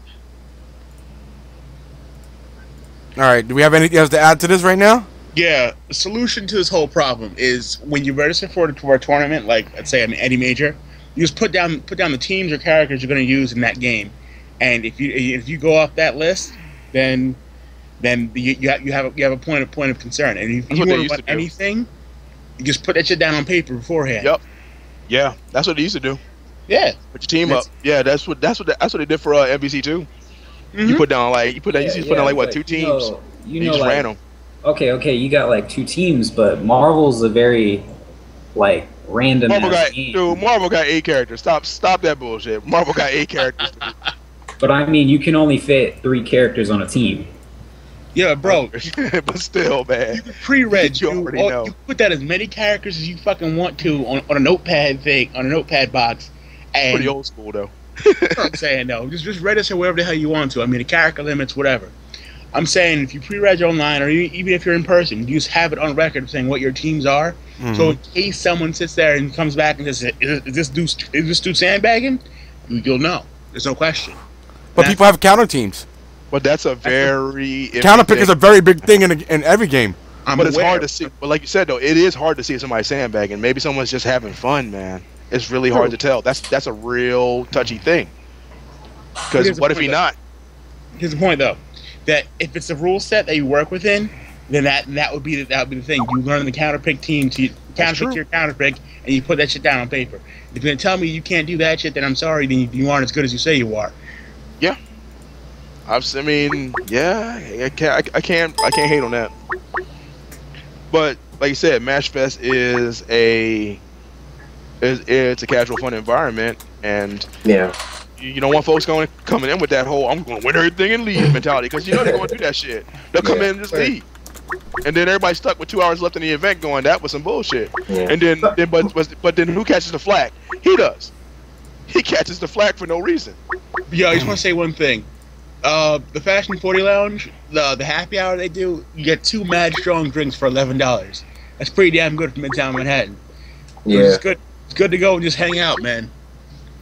All right. Do we have anything else to add to this right now? Yeah, the solution to this whole problem is when you register for a tournament, like let's say any major, you just put down the teams or characters you're going to use in that game, and if you go off that list, then you have a point of concern. And if you want to run anything, you just put that shit down on paper beforehand. Yep. Yeah, that's what they used to do. Yeah. Put your team up. Yeah, that's what they did for MVC too. You put down like you put down like what 2 teams. You just ran them. Okay, you got like 2 teams, but Marvel's a very like random. Marvel got 8 characters. Stop that bullshit. Marvel got 8 characters. But I mean, you can only fit 3 characters on a team. Yeah, bro. But still, man. You can pre-reg. You already know. You put that as many characters as you fucking want to on a notepad thing, on a notepad box. And pretty old school though. That's what I'm saying though. Just register wherever the hell you want to. I mean, the character limits, whatever. I'm saying if you pre-reg online, or even if you're in person, you just have it on record saying what your teams are. So in case someone sits there and comes back and says, "Is this dude sandbagging?" You'll know. There's no question. But people have counter teams. But that's a very counter pick is a very big thing in every game. But it's hard to see. But like you said though, it is hard to see somebody sandbagging. Maybe someone's just having fun, man. It's really hard to tell. That's a real touchy thing. Because what if he's not? Here's the point though. That if it's a rule set that you work within, then that would be the thing. You learn the counter pick team to counter pick your counter pick, and you put that shit down on paper. If you're gonna tell me you can't do that shit, then I'm sorry. Then you aren't as good as you say you are. Yeah. I mean, yeah. I can't hate on that. But like you said, MashFest is it's a casual fun environment, and you don't want folks coming in with that whole "I'm going to win everything and leave" mentality, because you know they're going to do that shit. They'll come in and just leave, and then everybody's stuck with 2 hours left in the event, going, "That was some bullshit." And then but who catches the flag? He does. He catches the flag for no reason. Yeah, I just want to say one thing. The Fashion 40 Lounge, the happy hour they do, you get 2 mad strong drinks for $11. That's pretty damn good for Midtown Manhattan. Yeah, it's good to go and just hang out, man.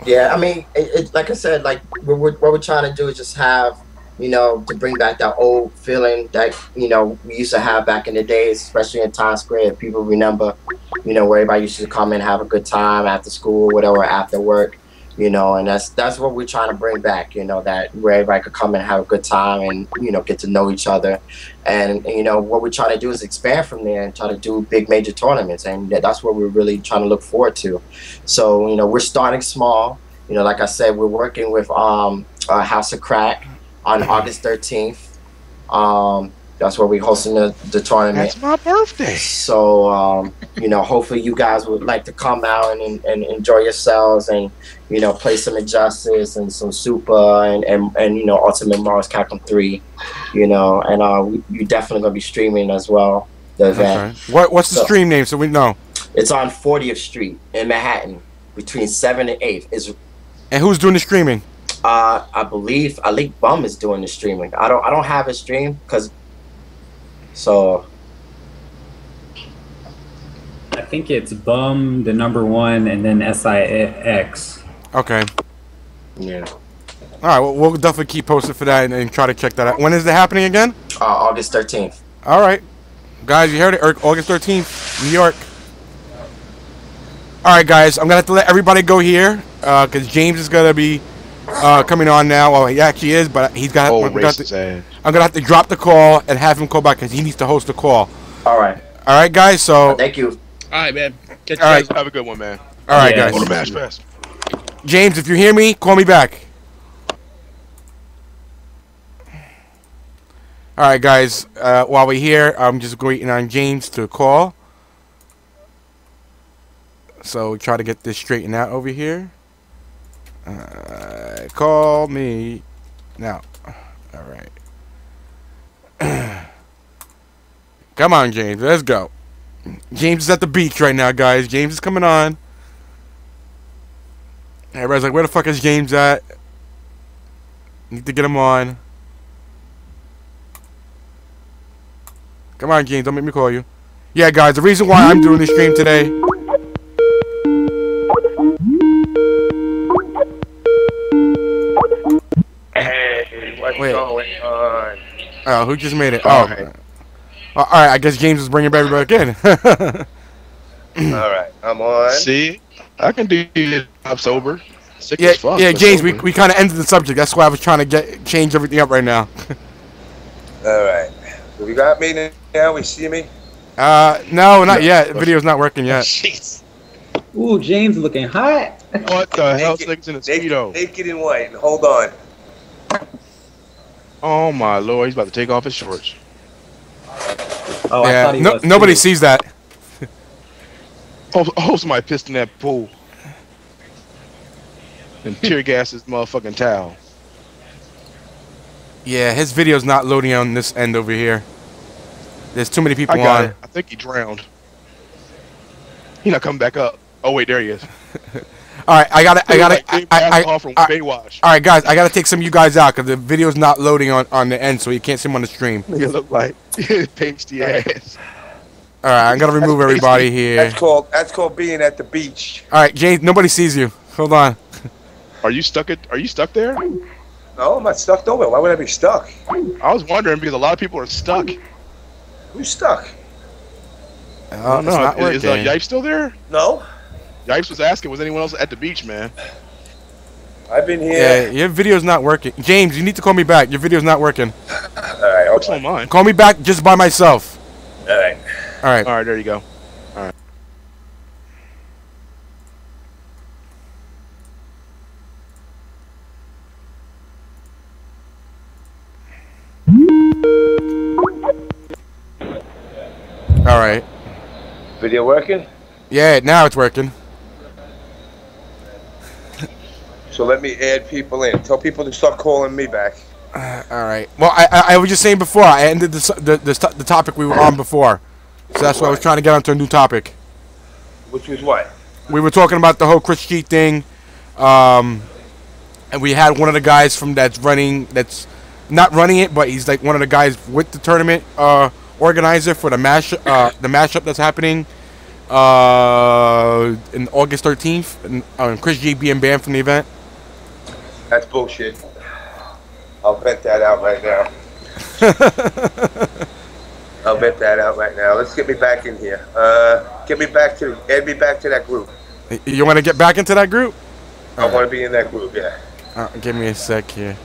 Yeah, I mean, it like I said, like what we're trying to do is just have, you know, to bring back that old feeling that, you know, we used to have back in the days, especially in Times Square. If people remember, you know, where everybody used to come and have a good time after school, whatever, after work, you know, and that's what we're trying to bring back, you know, that where everybody could come and have a good time and, you know, get to know each other. And you know, what we're trying to do is expand from there and try to do big major tournaments, and that's what we're really trying to look forward to. So, you know, we're starting small. You know, like I said, we're working with House of Crack on August 13th. That's where we're hosting the tournament. That's my birthday. So, you know, hopefully you guys would like to come out and enjoy yourselves and, you know, play some Injustice and some Super and you know, Ultimate Mars Capcom 3, you know, and you're definitely going to be streaming as well, the event. Okay. What's the stream name so we know? It's on 40th Street in Manhattan between 7th and 8th. And who's doing the streaming? I believe Alik Bum is doing the streaming. I don't have a stream because... So, I think it's Bum, the number 1, and then SIX. Okay. Yeah. All right, well, we'll definitely keep posted for that and try to check that out. When is it happening again? August 13th. All right. Guys, you heard it. August 13th, New York. All right, guys, I'm going to have to let everybody go here because James is going to be coming on now. Well, he actually is, but he's got I'm going to have to drop the call and have him call back because he needs to host the call. All right. All right, guys, so... Thank you. All right, man. All right. Have a good one, man. All right, guys. Go to Mash Fest. James, if you hear me, call me back. All right, guys. While we're here, I'm just waiting on James to call. So we try to get this straightened out over here. Call me now. All right. Come on, James. Let's go. James is at the beach right now, guys. James is coming on. Everybody's like, where the fuck is James at? Need to get him on. Come on, James. Don't make me call you. Yeah, guys. The reason why I'm doing this stream today. Hey, what's going on? Oh, who just made it? Oh. Right. All right. I guess James is bringing everybody back in. All right. I'm on. See? I can do it. I'm sober. Sick Yeah, as fuck, yeah, James. sober. We kind of ended the subject. That's why I was trying to change everything up right now. All right. So we got me now. We see me. No, not yet. The video's not working yet. Jeez. Ooh, James looking hot. What the hell? Niggas in a speedo. Naked and white. Hold on. Oh my lord, he's about to take off his shorts. Oh, I thought he was nobody too. sees that. Oh, somebody pissed in that pool. And tear gas his motherfucking towel. Yeah, his video's not loading on this end over here. There's too many people I got on. it. I think he drowned. He not coming back up. Oh wait, there he is. All right, I gotta. From Baywatch. All right, guys, I gotta take some of you guys out because the video's not loading on the end, so you can't see him on the stream. You look like pasty ass. All right, I'm gonna remove everybody here. That's called being at the beach. All right, James, nobody sees you. Hold on. Are you stuck there? No, I'm not stuck nowhere. Why would I be stuck? I was wondering because a lot of people are stuck. Who's stuck? Oh, I don't know. Is Yipes still there? No. Yipes was asking, was anyone else at the beach, man? I've been here. Yeah, your video's not working. James, you need to call me back. Your video's not working. All right, What's on mine? Call me back just by myself. All right. All right. All right, there you go. All right. All right. Video working? Yeah, now it's working. So let me add people in. Tell people to start calling me back. All right. Well, I was just saying before. I ended the topic we were on before, so that's why I was trying to get onto a new topic. Which was what? We were talking about the whole Chris G thing, and we had one of the guys from that's not running it, but he's like one of the guys with the tournament organizer for the mashup that's happening in August 13th, and Chris G being banned from the event. That's bullshit. I'll vet that out right now. I'll vet that out right now. Let's get me back in here. Add me back to that group. You want to get back into that group? I want to be in that group, yeah. Give me a sec here.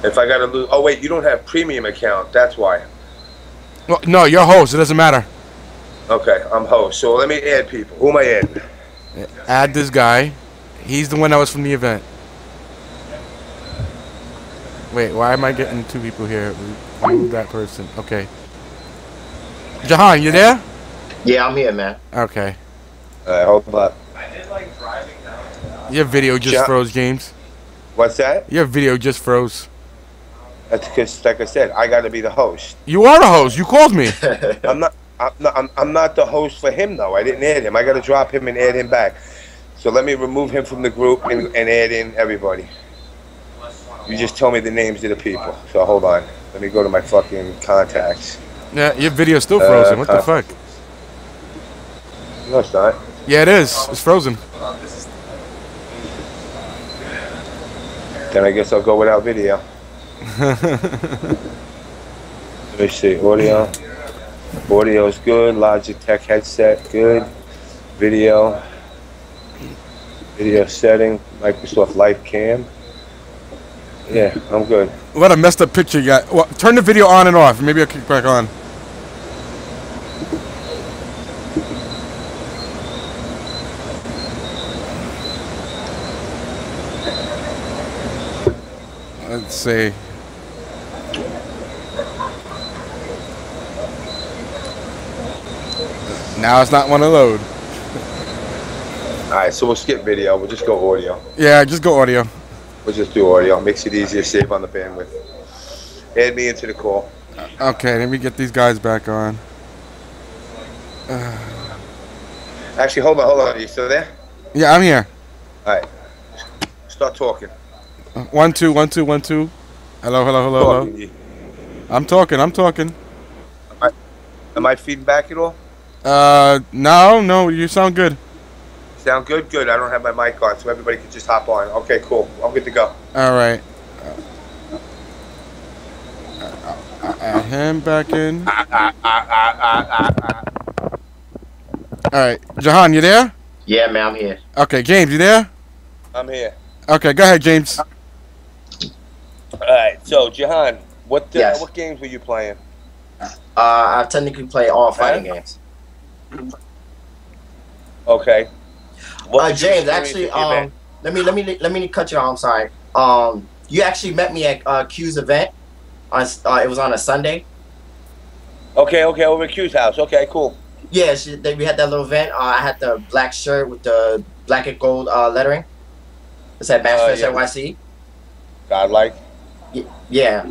If I gotta lose, oh wait, you don't have premium account. That's why. Well, no, you're host. It doesn't matter. Okay, I'm host. So let me add people. Who am I adding? Add this guy. He's the one that was from the event. Wait, why am I getting two people here? Remove that person. Okay. Jahan, you there? Yeah, I'm here, man. Okay. Hold up. Your video just froze, James. What's that? Your video just froze. That's because, like I said, I got to be the host. You are the host. You called me. I'm not the host for him though. I didn't add him. I got to drop him and add him back. So let me remove him from the group and add in everybody. You just tell me the names of the people. So hold on. Let me go to my fucking contacts. Yeah, your video's still frozen. What the fuck? No, it's not. Yeah, it is. It's frozen. Then I guess I'll go without video. Let me see. Audio. Audio's good. Logitech headset, good. Video. Video setting. Microsoft Live Cam. Yeah, I'm good. What a messed up picture you got. Well, turn the video on and off. Maybe I'll kick back on. Let's see. Now it's not want to load. Alright, so we'll skip video. We'll just go audio. Yeah, just go audio. We'll just do audio. Makes it easier, save on the bandwidth. Add me into the call. Okay, let me get these guys back on. Actually, hold on. Are you still there? Yeah, I'm here. Alright. Start talking. 1 2 1 2 1 2. Hello. I'm talking. Am I feeding back at all? No, you sound good. Sound good? Good. I don't have my mic on, so everybody can just hop on. Okay, cool. I'm good to go. All right. Add him back in. All right, Jahan, you there? Yeah, man, I'm here. Okay, James, you there? I'm here. Okay, go ahead, James. Alright, so Jahan, what Yes. what games were you playing? I technically play all fighting games. Okay. What was your James, experience actually, at the event? let me cut you off. I'm sorry. You actually met me at Q's event. It was on a Sunday. Okay, over at Q's house. Okay, cool. Yeah, we had that little event. I had the black shirt with the black and gold lettering. It said Matchfest yeah. NYC. Godlike. Yeah.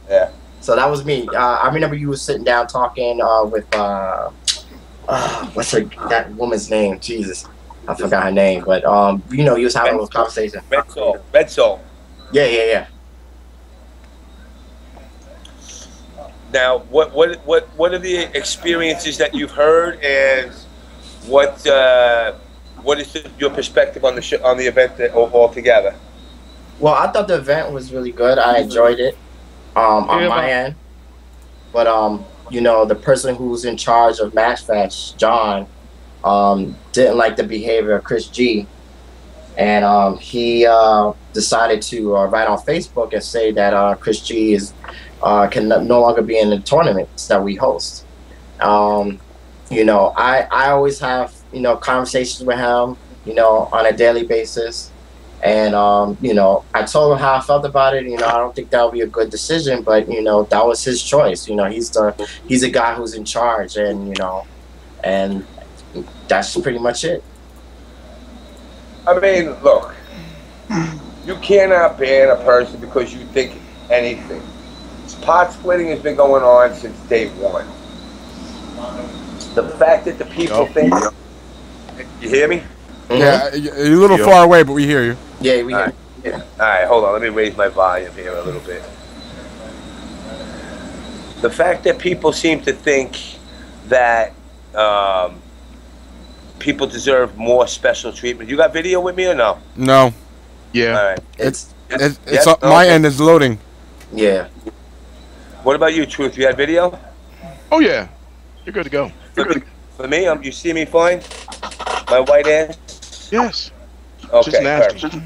Yeah. So that was me. I remember you were sitting down talking with what's that woman's name? Jesus, I forgot her name. But you know, you was having a little conversation. Red Soul. Yeah. Now, what are the experiences that you've heard, and what is your perspective on the event altogether? Well, I thought the event was really good. I enjoyed it on my end. But you know, the person who's in charge of Matchfest, John, didn't like the behavior of Chris G, and he decided to write on Facebook and say that Chris G can no longer be in the tournaments that we host. You know, I always have, you know, conversations with him, you know, on a daily basis. And, you know, I told him how I felt about it. You know, I don't think that would be a good decision, but, you know, that was his choice. You know, he's a guy who's in charge, and, you know, and that's pretty much it. I mean, look, you cannot ban a person because you think anything. Pot splitting has been going on since day one. The fact that the people think... You hear me? Yeah, you're a little far away, but we hear you. Yeah, we hear you. All right, hold on. Let me raise my volume here a little bit. The fact that people seem to think that people deserve more special treatment. You got video with me or no? No. Yeah. All right. It's my end is loading. Yeah. What about you, Truth? You had video? Oh yeah, you're good to go. For me, you see me fine? My white ass? Yes. Okay, Just nasty. perfect.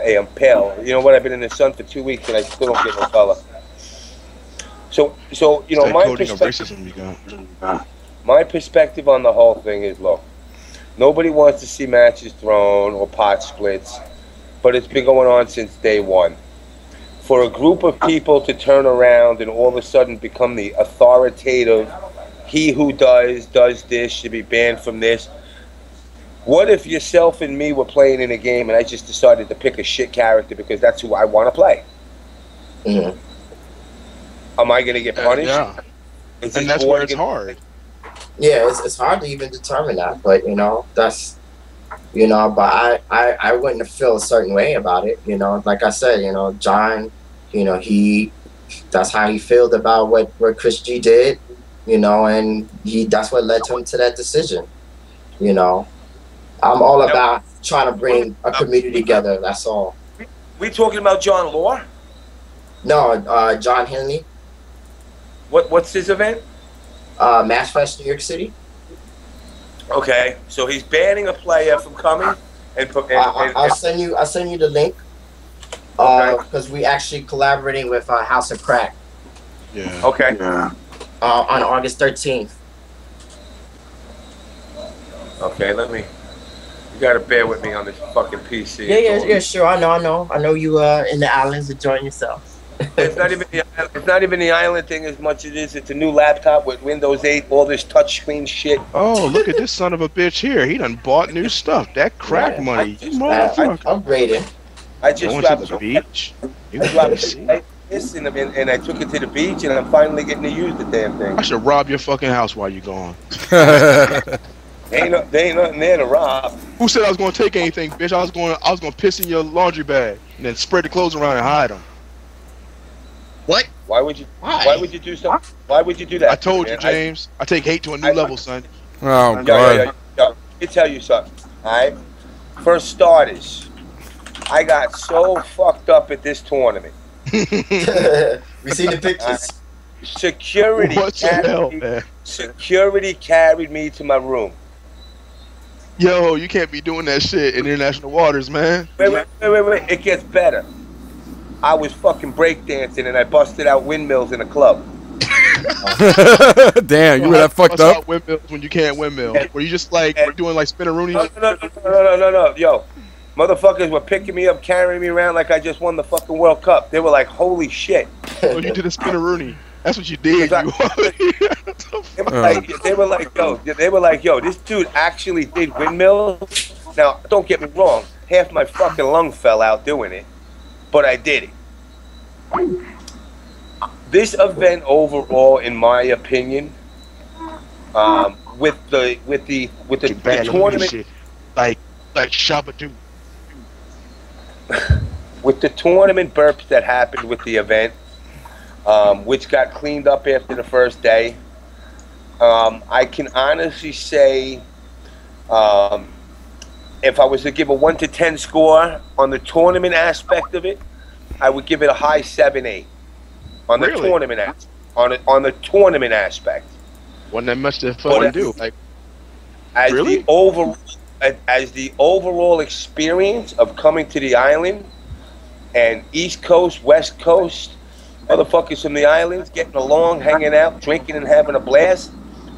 Hey, I'm pale. You know what? I've been in the sun for 2 weeks and I still don't get no color. So you know, That coding of racism you got. my perspective on the whole thing is, look, nobody wants to see matches thrown or pot splits, but it's been going on since day one. For a group of people to turn around and all of a sudden become the authoritative, he who does this should be banned from this. What if yourself and me were playing in a game and I just decided to pick a shit character because that's who I want to play? Mm-hmm. Am I going to get punished? Yeah. Is And this that's board where it's gonna- hard. Yeah, it's hard to even determine that, but you know, that's, you know, but I wouldn't feel a certain way about it, you know. Like I said, you know, John, you know, that's how he felt about what Chris G did, and that's what led him to that decision. I'm all about trying to bring a community together. That's all. We talking about John Law? No, John Henley. What's his event? Match Fest, New York City. Okay, so he's banning a player from coming, I'll send you the link. Because we actually collaborating with House of Crack. Yeah. Okay. Yeah. On August 13th. Okay, you gotta bear with me on this fucking PC. Yeah, sure. I know you in the islands enjoying yourself. It's not even the island thing as much as it is. It's a new laptop with Windows 8, all this touchscreen shit. Oh, look at this son of a bitch here. He done bought new stuff. That crack money. You motherfucker. Upgraded. I just Going dropped to the beach. I dropped this and I took it to the beach, and I'm finally getting to use the damn thing. I should rob your fucking house while you gone. There ain't nothing there to rob. Who said I was going to take anything, bitch? I was going to piss in your laundry bag and then spread the clothes around and hide them. What? Why would you do something? Why would you do that? I told you, James. I take hate to a new level, son. Oh, God. Let me tell you something, all right? For starters, I got so fucked up at this tournament. We see the pictures. Security. What the hell, man? Security carried me to my room. Yo, you can't be doing that shit in international waters, man. Wait. It gets better. I was fucking breakdancing and I busted out windmills in a club. Damn, you were that fucked up? Windmills when you can't windmill. Were you just like doing like spinneroonies? No. Yo, motherfuckers were picking me up, carrying me around like I just won the fucking World Cup. They were like, holy shit. So you did a spinneroonie. That's what you did. They were like, yo, this dude actually did windmills. Now, don't get me wrong. Half my fucking lung fell out doing it. But I did it. This event overall, in my opinion, with the tournament, shit. like Shabadoo. with the tournament burps that happened with the event, which got cleaned up after the first day, I can honestly say, if I was to give a 1 to 10 score on the tournament aspect of it, I would give it a high 7-8 on the tournament on the tournament aspect. Wasn't that much to fucking do? Like, as the overall experience of coming to the island and East Coast, West Coast, motherfuckers from the islands getting along, hanging out, drinking, and having a blast,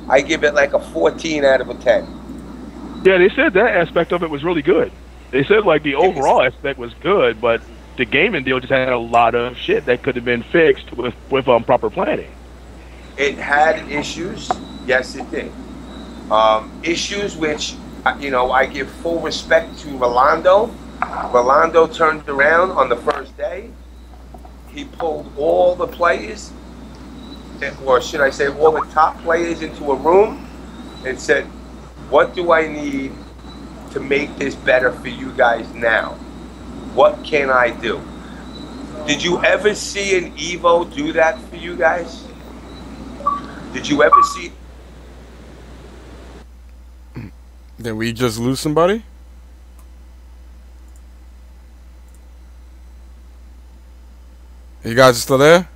I give it like a 14 out of a 10. Yeah, they said that aspect of it was really good. They said like the overall aspect was good, but the gaming deal just had a lot of shit that could have been fixed with proper planning. It had issues, yes, it did. Issues which, I give full respect to Rolando. Rolando turned around on the first day. He pulled all the players, or should I say, all the top players into a room and said, what do I need to make this better for you guys now? What can I do? Did you ever see an Evo do that for you guys? Did you ever see? Did we just lose somebody? You guys are still there?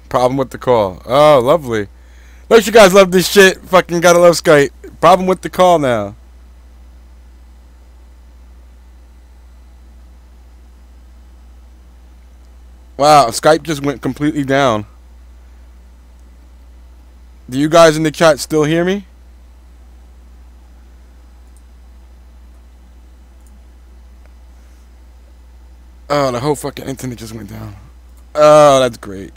Problem with the call. Oh, lovely. Don't you guys love this shit? Fucking gotta love Skype. Problem with the call now. Wow, Skype just went completely down. Do you guys in the chat still hear me? Oh, the whole fucking internet just went down. Oh, that's great.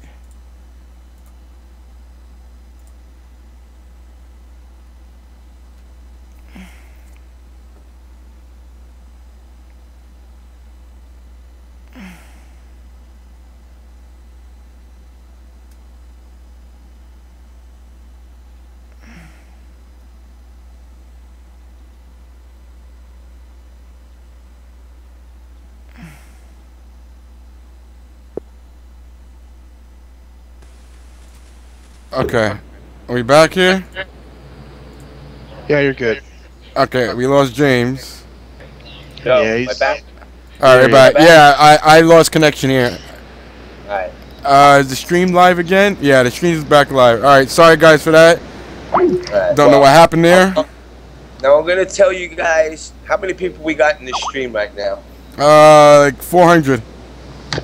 Okay. Are we back here? Yeah, you're good. Okay, we lost James. Yo, Yeah, am I he's- back? Alright, Yeah, back. back. Yeah, I lost connection here. Alright. Is the stream live again? Yeah, the stream is back live. Alright, sorry guys for that. Alright. Don't know what happened there. Now I'm gonna tell you guys how many people we got in this stream right now. Like 400.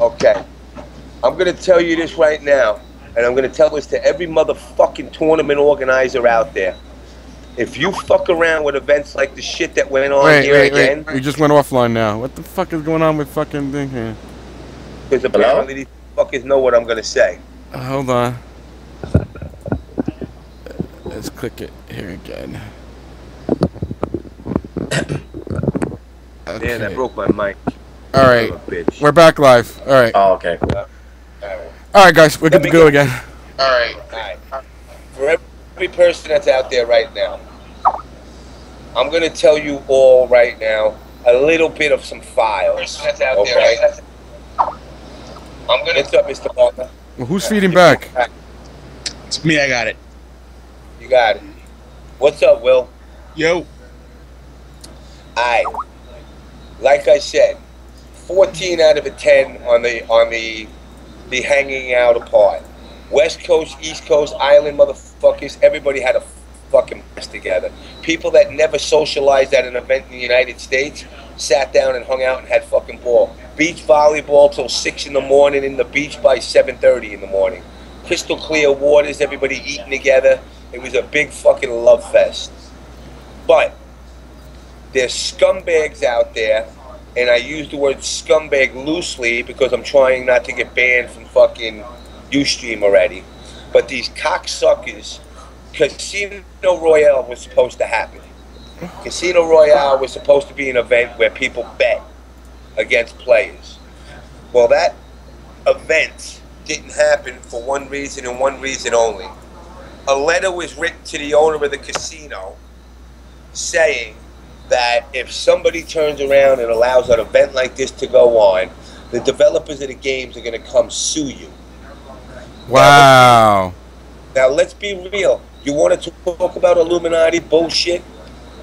Okay. I'm gonna tell you this right now, and I'm gonna tell this to every motherfucking tournament organizer out there. If you fuck around with events like the shit that went on again, We just went offline now. What the fuck is going on with fucking thing here? because apparently these fuckers know what I'm gonna say. Hold on. Let's click it here again. Damn, that broke my mic. Alright. Son of a bitch. We're back live. Alright. Oh, okay. Alright guys, we're good to go again. Alright. For every person that's out there right now, I'm gonna tell you all right now a little bit of some files. Okay? I'm gonna up, Mr. Parker. Well, who's feeding back? It's me. I got it. You got it. What's up, Will? Yo. Alright. Like I said, 14 out of 10 on the hanging out apart. West Coast, East Coast, Island motherfuckers, everybody had a fucking mess together. People that never socialized at an event in the United States sat down and hung out and had fucking ball. Beach volleyball till 6 in the morning, in the beach by 7:30 in the morning. Crystal clear waters, everybody eating together. It was a big fucking love fest. But there's scumbags out there, and I use the word scumbag loosely because I'm trying not to get banned from fucking Ustream already. But these cocksuckers, Casino Royale was supposed to happen. Casino Royale was supposed to be an event where people bet against players. Well, that event didn't happen for one reason and one reason only. A letter was written to the owner of the casino saying that if somebody turns around and allows an event like this to go on, the developers of the games are going to come sue you. Wow. Now, let's be real. You want to talk about Illuminati bullshit?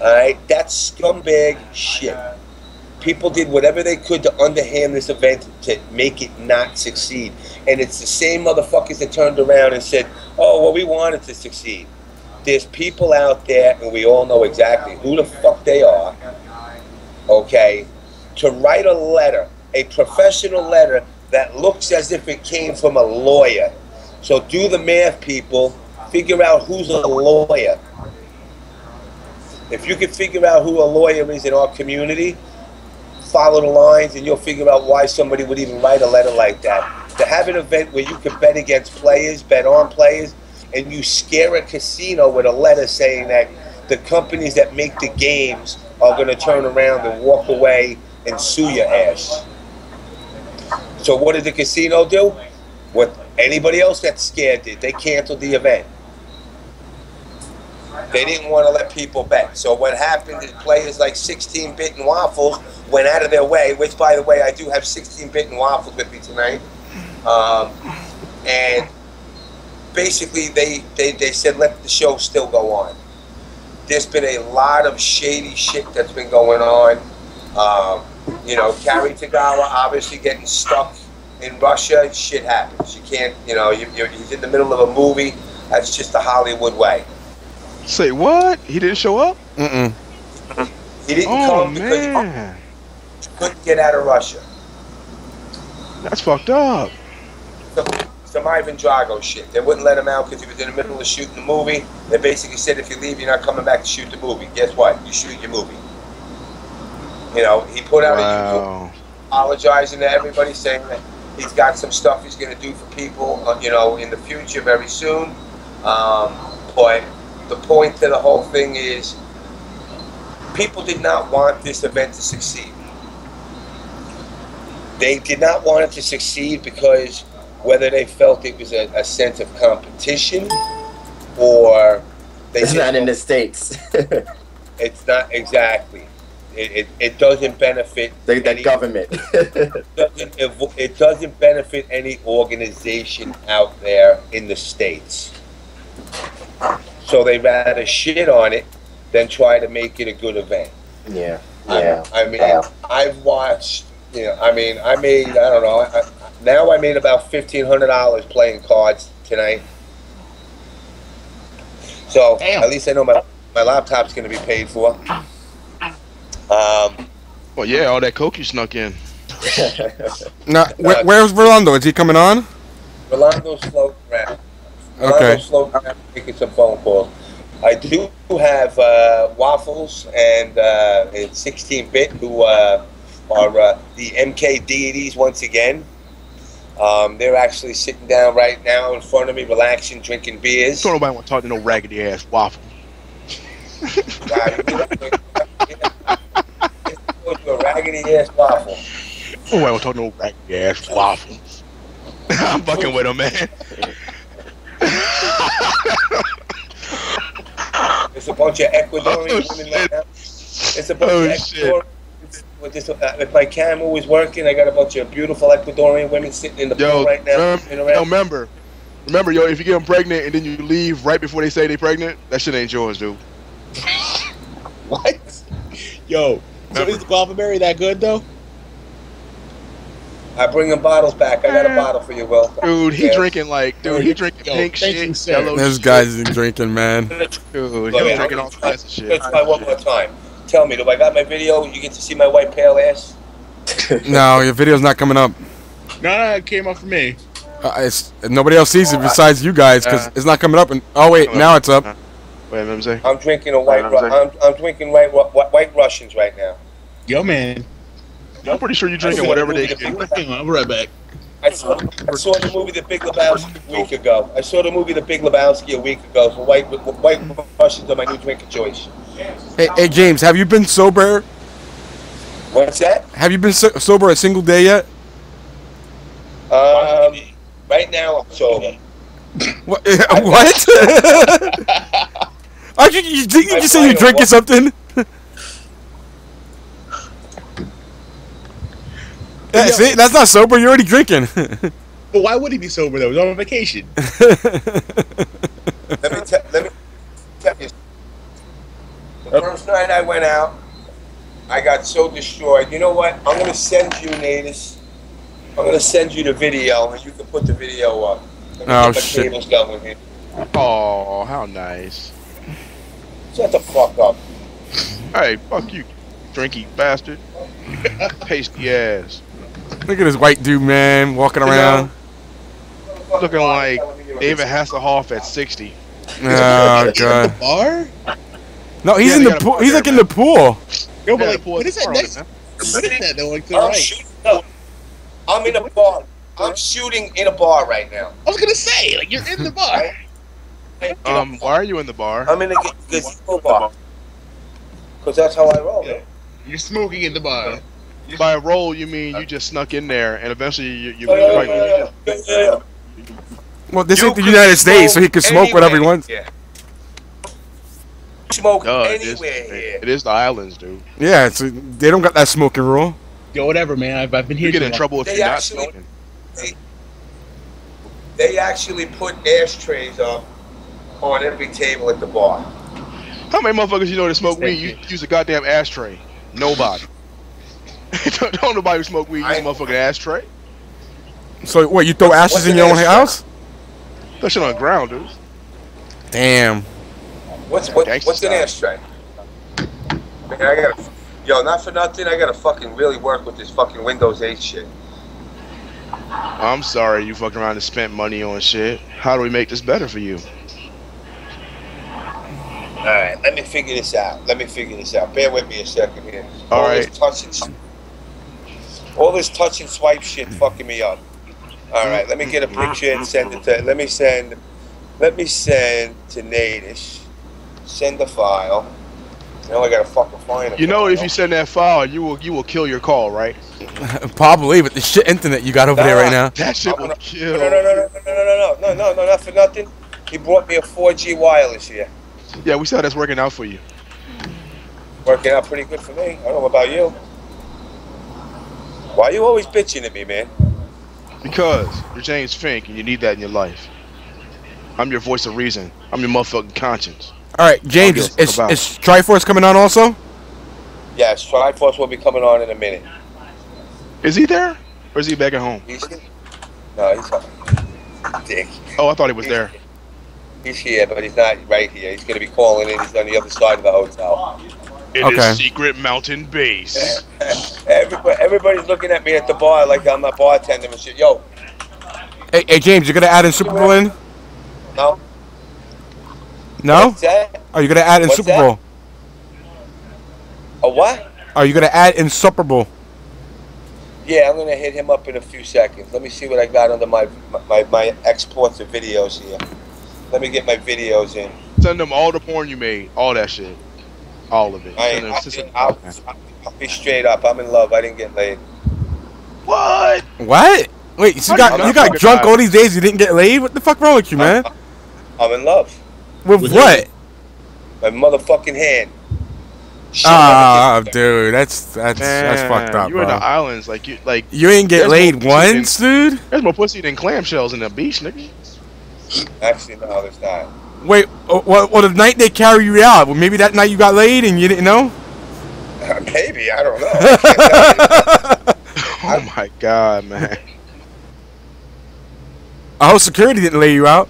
All right, that's scumbag shit. People did whatever they could to underhand this event to make it not succeed. And it's the same motherfuckers that turned around and said, oh, well, we wanted to succeed. There's people out there, and we all know exactly who the fuck they are, okay, to write a letter, a professional letter that looks as if it came from a lawyer. So do the math, people. Figure out who's a lawyer. If you can figure out who a lawyer is in our community, follow the lines, and you'll figure out why somebody would even write a letter like that. To have an event where you can bet against players, bet on players, and you scare a casino with a letter saying that the companies that make the games are going to turn around and walk away and sue your ass. So what did the casino do? What anybody else that's scared did. They canceled the event. They didn't want to let people bet. So what happened is players like 16-Bit and Waffles went out of their way, which, by the way, I do have 16-Bit and Waffles with me tonight. And basically, they said, let the show still go on. There's been a lot of shady shit that's been going on. You know, Carrie Tagawa obviously getting stuck in Russia. Shit happens. You can't, you know, he's in the middle of a movie. That's just the Hollywood way. Say what? He didn't show up? Mm-mm. He didn't come because he couldn't get out of Russia. That's fucked up. Some Ivan Drago shit. They wouldn't let him out because he was in the middle of shooting the movie. They basically said, if you leave, you're not coming back to shoot the movie. Guess what? You shoot your movie. You know, he put out a YouTube apologizing to everybody, saying that he's got some stuff he's going to do for people, you know, in the future very soon. But the point to the whole thing is, people did not want this event to succeed. They did not want it to succeed because whether they felt it was a sense of competition or they it's not in the States. It's not exactly. It doesn't benefit the government. It doesn't benefit any organization out there in the States. So they rather shit on it than try to make it a good event. Yeah. I mean, I've watched. I mean, I made. I don't know. Now I made about $1,500 playing cards tonight. So at least I know my laptop's going to be paid for. Well, yeah, all that coke you snuck in. Now, where's Rolando? Is he coming on? Rolando's floating around. Okay. Floating around making some phone calls. I do have Waffles and 16-bit who are the MK deities once again. They're actually sitting down right now in front of me, relaxing, drinking beers. Don't nobody want to talk to no raggedy ass Waffle. A raggedy ass Waffle. Nobody want to talk to no raggedy ass Waffle. I'm fucking with him, man. There's a bunch of Ecuadorian women right now. It's a bunch of Ecuadorian. If my camera was working, I got a bunch of beautiful Ecuadorian women sitting in the pool right now. Remember, yo, if you get them pregnant and then you leave right before they say they're pregnant, that shit ain't yours, dude. What? Yo, so is the guavaberry that good though? I bring them bottles back. I got a bottle for you, Will. Dude, he drinking pink shit. This guy's drinking, man. Dude, he drinking all kinds of shit. Let's try one more time. Tell me, do I got my video? You get to see my white pale ass? No, your video's not coming up. No, it came up for me. Nobody else sees it besides you guys because it's not coming up. And oh wait, now it's up. Wait, let me say. I'm drinking I'm drinking white Russians right now. Yo, man. I'm pretty sure you're drinking whatever they give. I'll be right back. I saw the movie The Big Lebowski a week ago. So white Russians are my new drink of choice. Hey, James, have you been sober? What's that? Have you been sober a single day yet? Right now I'm sober. What? What? You just say you're drinking something? Yeah, see, that's not sober. You're already drinking. But why would he be sober though? He's on vacation. Let me tell you. The first night I went out, I got so destroyed. You know what? I'm gonna send you, Natus. I'm gonna send you the video, and you can put the video up. Oh shit! Cables going here. Oh, how nice. Shut the fuck up. Hey, fuck you, drinky bastard. Pasty ass. Look at this white dude, man, walking around. Looking like David Hasselhoff at 60. Oh god. The bar? No, he's in the pool. He's like in the pool. Yo, but like, what is that next? What is that though? Like to the right? I'm in a bar. I'm shooting in a bar right now. I was gonna say, like, you're in the bar. Why are you in the bar? I'm in a gazebo bar. Because that's how I roll. Yeah. You're smoking in the bar. By roll, you mean you just snuck in there and eventually you Well, this ain't the United States, so he can smoke whatever he wants. Yeah. Smoke anywhere here. It is the islands, dude. Yeah, they don't got that smoking rule. Yo, whatever, man. I've been here. You get in trouble if you're not smoking. They actually put ashtrays up on every table at the bar. How many motherfuckers you know that smoke weed use a goddamn ashtray? Nobody. don't nobody who smoke weed use a motherfucking ashtray. So what? You throw ashes in your own house? That shit on the ground, dude. Damn. What's an ashtray? Man, not for nothing. I gotta fucking really work with this fucking Windows 8 shit. I'm sorry you fucking around and spent money on shit. How do we make this better for you? Alright, let me figure this out. Bear with me a second here. All this touch and swipe shit fucking me up. Alright, let me get a picture and send it to... Let me send to Natus. Send the file. Now I gotta fucking find it. You know, if you send that file, you will kill your call, right? Probably with the shit internet you got over there right now. That shit will kill. No, not for nothing. He brought me a 4G wireless here. Yeah, we saw that's working out for you. Working out pretty good for me. I don't know about you. Why are you always bitching at me, man? Because you're James Fink and you need that in your life. I'm your voice of reason. I'm your motherfucking conscience. All right, James, I'll is give a Triforce coming on also? Yes, Triforce will be coming on in a minute. Is he there? Or is he back at home? No, he's dick. Oh, I thought he was there. He's here, but he's not right here. He's going to be calling in. He's on the other side of the hotel. In his secret mountain base. Everybody's looking at me at the bar like I'm a bartender and shit. Yo. Hey, James, you gonna add Insuperable in? No. No? What's that? Are you gonna add Insuperable? A what? Are you gonna add Insuperable? Yeah, I'm gonna hit him up in a few seconds. Let me see what I got under my exports of videos here. Let me get my videos in. Send them all the porn you made, all that shit, all of it. I'll be straight up. I'm in love. I didn't get laid. What? What? Wait, so you got drunk all these days? You didn't get laid? What the fuck wrong with you, man? I'm in love. With what? My motherfucking hand. Dude, that's fucked up, you bro. in the islands, you ain't get laid once, dude. There's more pussy than clamshells in the beach, nigga. Actually, no, there's not. Wait, well, the night they carry you out, well, maybe that night you got laid and you didn't know? Maybe, I don't know. I can't tell you. Oh my god, man. I hope security didn't lay you out.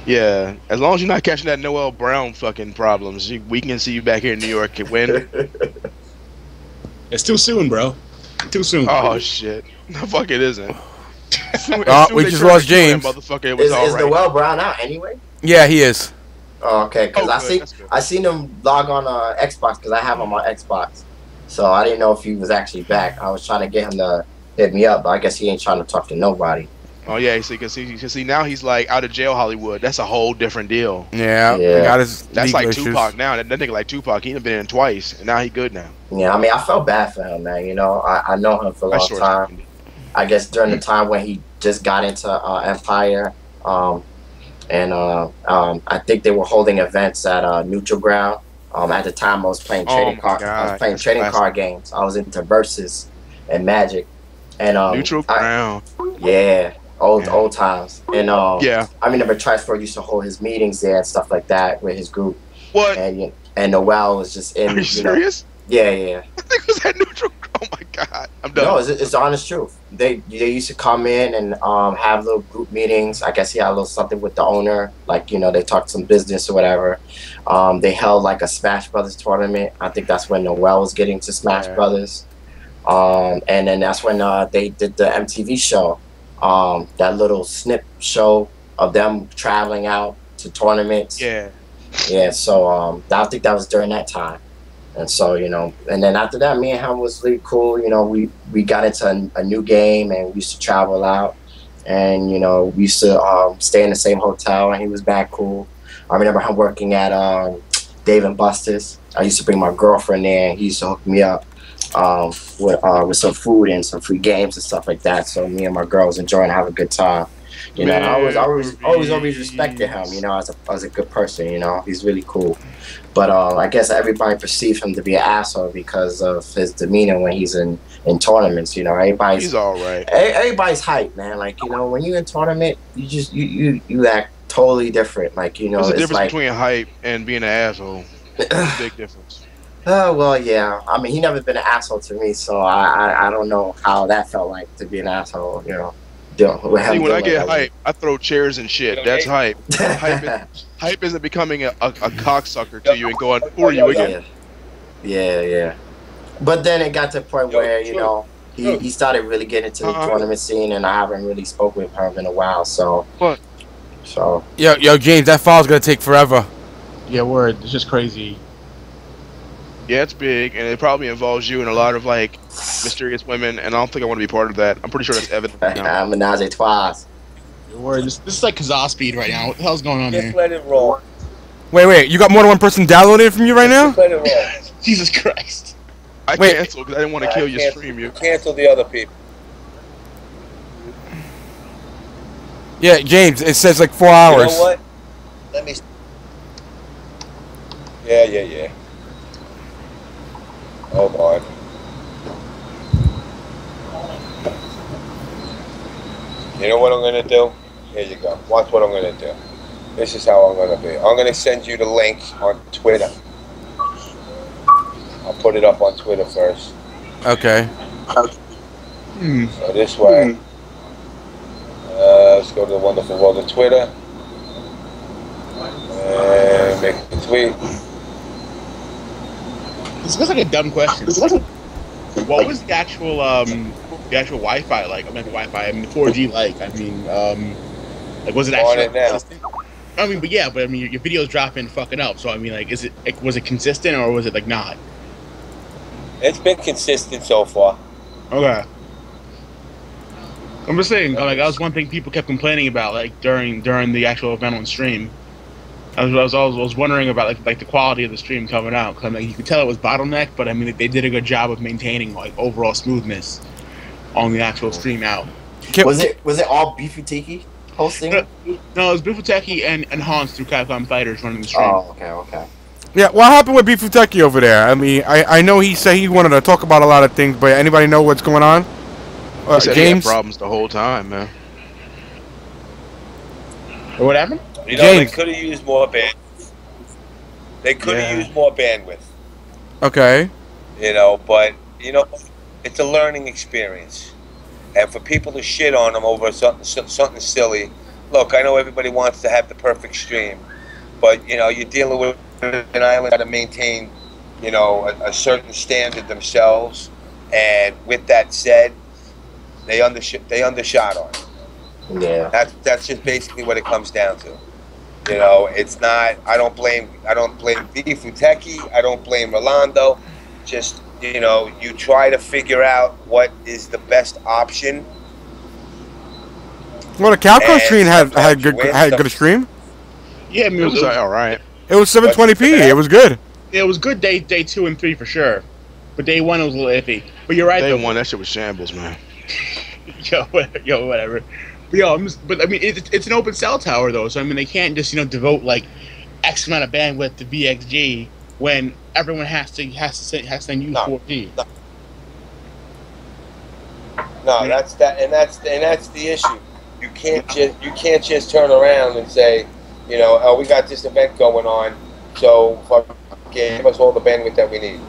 Yeah, as long as you're not catching that Noel Brown fucking problems, we can see you back here in New York. When? It's too soon, bro. Too soon. Oh shit! No, fuck it isn't. We just lost James. Motherfucker, it was is Noel Brown out anyway? Yeah, he is. Oh, okay, because I seen him log on Xbox because I have him on Xbox, so I didn't know if he was actually back. I was trying to get him to hit me up, but I guess he ain't trying to talk to nobody. Oh yeah, so you can see now he's like out of jail Hollywood. That's a whole different deal. Yeah. Got his That's like issues. Tupac now. That nigga like Tupac. He done been in twice, and now he good now. Yeah, I mean, I felt bad for him, man. You know, I know him for a long time. I guess during the time when he just got into Empire, and I think they were holding events at Neutral Ground. At the time, I was playing trading card games. I was into Versus and Magic, and Neutral Ground. Yeah. Old times. And yeah, I remember Triforce used to hold his meetings there and stuff like that with his group. What? And Noel was just in. Are you serious? Yeah. I think it was at Neutral. Oh my god, I'm done. No, it's the honest truth. They used to come in and have little group meetings. I guess he had a little something with the owner, like they talked some business or whatever. They held like a Smash Brothers tournament. I think that's when Noel was getting to Smash Brothers. And then that's when they did the MTV show. That little snip show of them traveling out to tournaments. Yeah. So I think that was during that time, and so and then after that, me and him was really cool. We got into a new game, and we used to travel out, and we used to stay in the same hotel, and he was back cool. I remember him working at Dave & Buster's. I used to bring my girlfriend there, and he used to hook me up with some food and some free games and stuff like that. So me and my girl was enjoying having a good time. I always respected him, as a good person, he's really cool. But I guess everybody perceived him to be an asshole because of his demeanor when he's in tournaments. He's all right. Everybody's hype, man. Like, when you're in tournament, you just you act totally different. Like, there's a difference between hype and being an asshole. There's a big difference. Well, yeah. I mean, he never been an asshole to me, so I don't know how that felt like to be an asshole. See, when I get hype, I throw chairs and shit. That's hype. Hype isn't becoming a cocksucker to you and going for you again. Yeah. But then it got to the point where he started really getting into the tournament scene, and I haven't really spoken with him in a while. So. What? So. Yo, James, that file's gonna take forever. Yeah, word. It's just crazy. Yeah, it's big, and it probably involves you and a lot of mysterious women, and I don't think I want to be part of that. I'm pretty sure that's evident now. Menage a trois. Word. This is like Kazaa speed right now. What the hell's going on here? Just let it roll. Wait, you got more than one person downloading from you right now? Just let it roll. Jesus Christ. I canceled because I didn't want to kill your stream. You cancel the other people. Yeah, James, it says like 4 hours. You know what? Let me. Yeah. Hold on. You know what I'm gonna do? Here you go. Watch what I'm gonna do. This is how I'm gonna be. I'm gonna send you the link on Twitter. I'll put it up on Twitter first. Okay. So this way. Let's go to the wonderful world of Twitter. And make the tweet. This looks like a dumb question. What was the actual Wi-Fi like? I mean, the Wi-Fi. I mean, the 4G like. I mean, like was it actually? On it now. I mean, but I mean, your videos dropping fucking up. So I mean, like, was it consistent or was it like not? It's been consistent so far. Okay. I'm just saying, like, that was one thing people kept complaining about, like during the actual event on stream. I was wondering about like the quality of the stream coming out, because I mean, you could tell it was bottlenecked, but I mean they did a good job of maintaining like overall smoothness on the actual stream out. Was it all Wtih hosting? No, it was Wtih and Hans through Capcom Fighters running the stream. Oh, okay. Yeah, what happened with Wtih over there? I mean, I know he said he wanted to talk about a lot of things, but anybody know what's going on? He said James? he had problems the whole time, man. What happened? You know, James. they could have used more bandwidth. They could have used more bandwidth. Okay. You know, but you know, it's a learning experience, and for people to shit on them over something silly. Look, I know everybody wants to have the perfect stream, but you know, you're dealing with an island to maintain, you know, a certain standard themselves, and with that said, they undershot on it. Yeah. That's just basically what it comes down to. You know, it's not. I don't blame Wtih. I don't blame Rolando. Just, you know, you try to figure out what is the best option. Well, the Capcom stream had good stream. Yeah, I mean, It was all right. It was 720p. It was good. it was good day 2 and 3 for sure, but day 1 it was a little iffy. But you're right. Day though. one, that shit was shambles, man. Yo, whatever. But I mean, it's an open cell tower though, so I mean, they can't just devote like X amount of bandwidth to VXG when everyone has to use 4G. No, that's the issue. You can't just turn around and say, you know, oh, we got this event going on, so give us all the bandwidth that we need.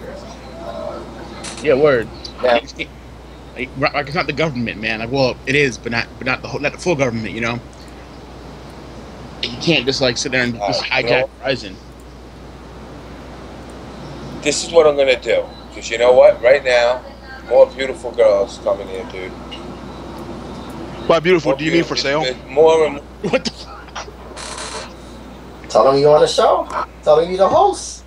Yeah, word. Now, Like it's not the government, man. Like, well, it is, but not the full government. You know, you can't just like sit there and just hijack Verizon. this is what I'm gonna do, because you know what? Right now, more beautiful girls coming here, dude. By beautiful, do you mean for sale? More and more. What the? Tell them you on the show. Tell them you the host.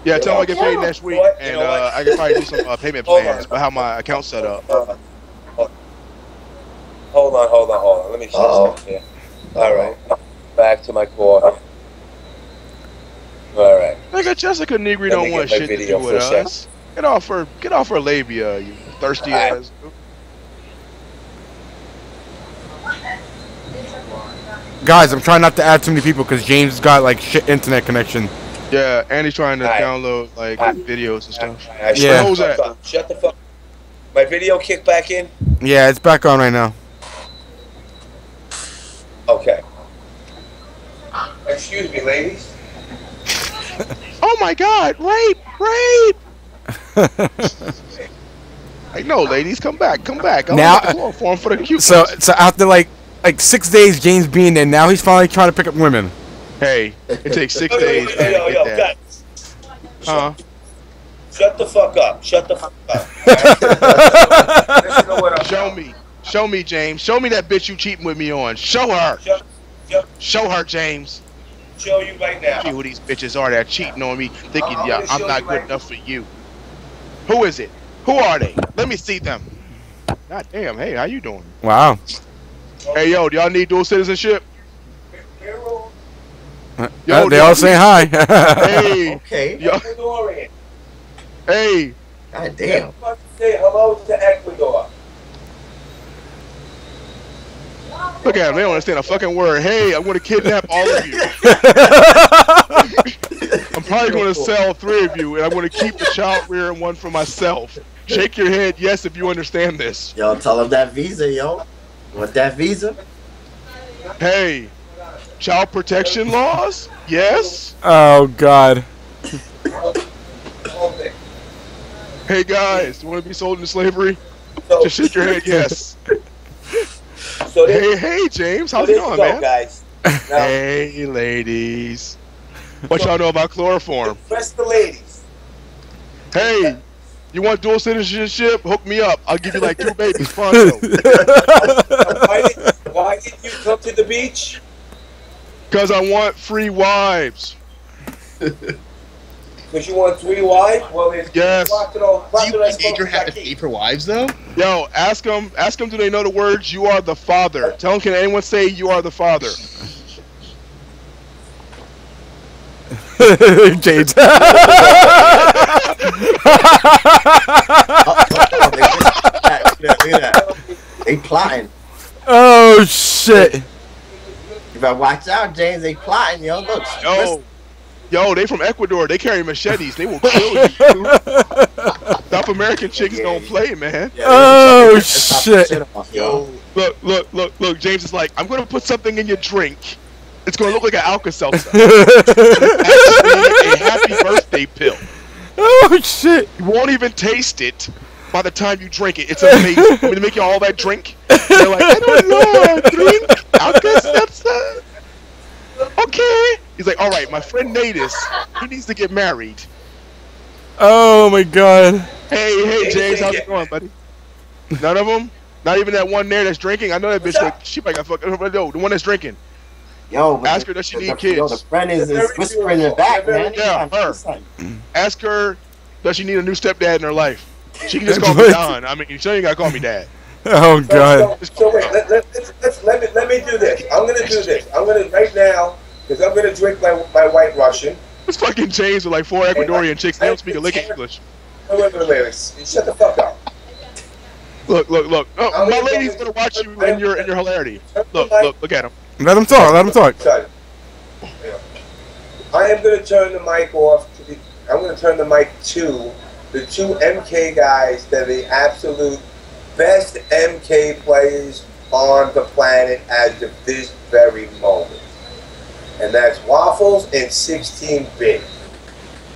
Yeah, tell them I get paid next week, and I can probably do some payment plans about how my account's set up. Hold on. Let me show something here. All right, back to my core. All right. Nigga, Jessica Negri don't want shit to do with us. Get off her labia, you thirsty ass. Guys, I'm trying not to add too many people because James got like shit internet connection. Yeah, and he's trying to download like videos and stuff. Yeah. Who's that? Shut the fuck. My video kicked back in. Yeah, it's back on right now. Okay. Excuse me, ladies. Oh my God! Rape! Hey, no, ladies, come back! I'll Now- make a chloroform for the cute. So after like 6 days, James being there, now he's finally trying to pick up women. Hey, it takes 6 days. Yo, to get that. guys. Shut the fuck up. Listen to what I'm Show me, James. Show me that bitch you cheating with me on. Show her. Show her, James. Show you right now. See who these bitches are that cheating on me, thinking I'm not good enough for you. Who is it? Who are they? Let me see them. God damn. Hey, how you doing? Wow. Hey, yo, do y'all need dual citizenship? They all saying hi. Hey. Okay. Yo, hey. God damn. Say hello to Ecuador. Look at them. They don't understand a fucking word. Hey, I'm going to kidnap all of you. I'm probably going to sell 3 of you, and I'm going to keep the child rearing one for myself. Shake your head yes if you understand this. Yo, tell them that visa, yo. Want that visa? Hey, Child protection laws? Yes. Oh God. Hey guys, you want to be sold into slavery? So, Just shake your head, yes. so there, Hey, James, so how's there it you going, go, man? guys. Now, Hey, ladies. What y'all know about chloroform? press the ladies. Hey, you want dual citizenship? Hook me up. I'll give you like 2 babies. Pronto. Why did you come to the beach? Because I want free wives. Because you want 3 wives? Well, it's Yes. Do you think Adrian have to pay for wives though? Yo, ask them. Do they know the words? You are the father. Tell them. Can anyone say you are the father? James. Look at that. They plotting. Oh shit. You better watch out, James. They plotting, yo. Look. Yo, they from Ecuador. They carry machetes. They will kill you. South American chicks don't play, man. Yeah, Oh, that's not shit. off, yo. Look. James is like, I'm gonna put something in your drink. It's gonna look like an Alka-Seltzer. Actually, a happy birthday pill. Oh shit. You won't even taste it by the time you drink it. It's amazing. I'm gonna make you all that drink. They're like, I don't know, drink Alka-Seltzer. Okay. He's like, all right, my friend Natus, he needs to get married. Oh my God. Hey, James, how's it going, buddy? None of them? Not even that one there that's drinking? I know that bitch, like, she might got fucked. No, the one that's drinking. Yo, but Ask her does she need kids. Yo, the friend is whispering in the back, man. Yeah, her. Ask her, does she need a new stepdad in her life? She can just call me Don. I mean, she ain't gotta call me Dad. Oh God. So wait, let me do this. I'm gonna do this. I'm gonna right now, because I'm gonna drink my White Russian. This fucking James with like 4 Ecuadorian chicks. They don't speak a lick of English. Wait. Shut the fuck up. Look. Oh, my lady's gonna watch you in your hilarity. Look at him. Let him talk. I am gonna turn the mic off. I'm gonna turn the mic to the 2 MK guys that are the absolute best MK players on the planet as of this very moment. And that's Waffles and 16-bit.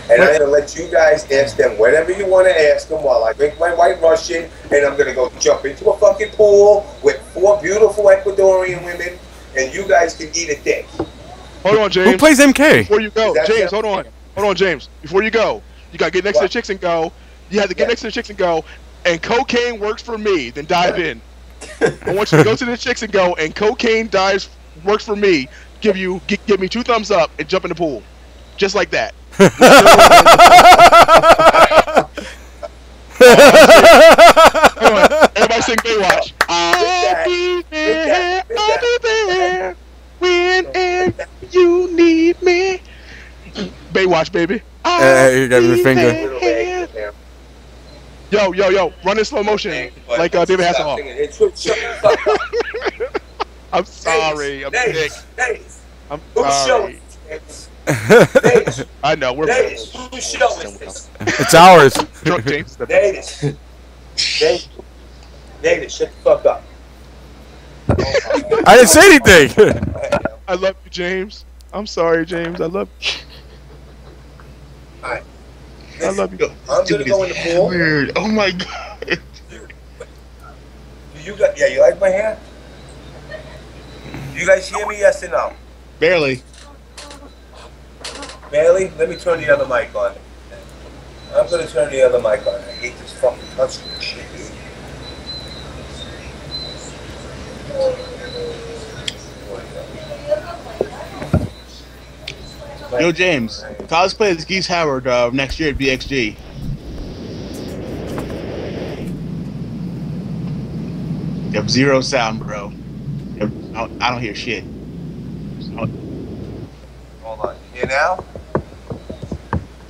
And I'm gonna let you guys ask them whatever you want to ask them while I drink my White Russian, and I'm gonna go jump into a fucking pool with 4 beautiful Ecuadorian women, and you guys can eat a dick. Hold on, James. Who plays MK? Before you go, James, hold on, James. Before you go, you gotta get next to the chicks and go. You have to get next to the chicks and go. And cocaine works for me. Then dive in. I want you to go to the chicks and go. And cocaine works for me. Give me 2 thumbs up and jump in the pool, just like that. Come on, everybody sing Baywatch. I'll be there whenever you need me. Baywatch, baby. Hey, you got your finger. Yo, run in slow motion like David Hasselhoff. I'm sorry, I'm sick. I'm sorry. I know, we're Whose show is this? It's ours. drunk, James. Natus, shut the fuck up. I didn't say anything. I love you, James. I'm sorry, James. I love you. Alright. I love you. I'm gonna go in the pool. Weird. Oh my God. You like my hair? You guys hear me? Yes or no? Barely. Bailey, let me turn the other mic on. I'm gonna turn the other mic on. I hate this fucking touchscreen shit, dude. Yo, James. Cosplay as Geese Howard next year at VXG. You have 0 sound, bro. I don't hear shit. Hold on. You hear now?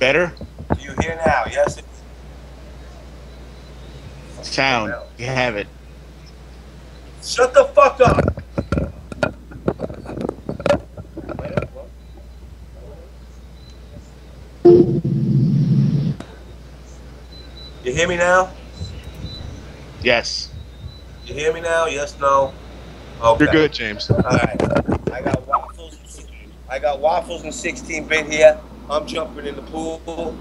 Better? Do you hear now? Yes. Sound. You have it. Shut the fuck up. You hear me now? Yes. You hear me now? Yes, no? Okay. You're good, James. Alright. I got Waffles and I got Waffles and 16-bit here. I'm jumping in the pool.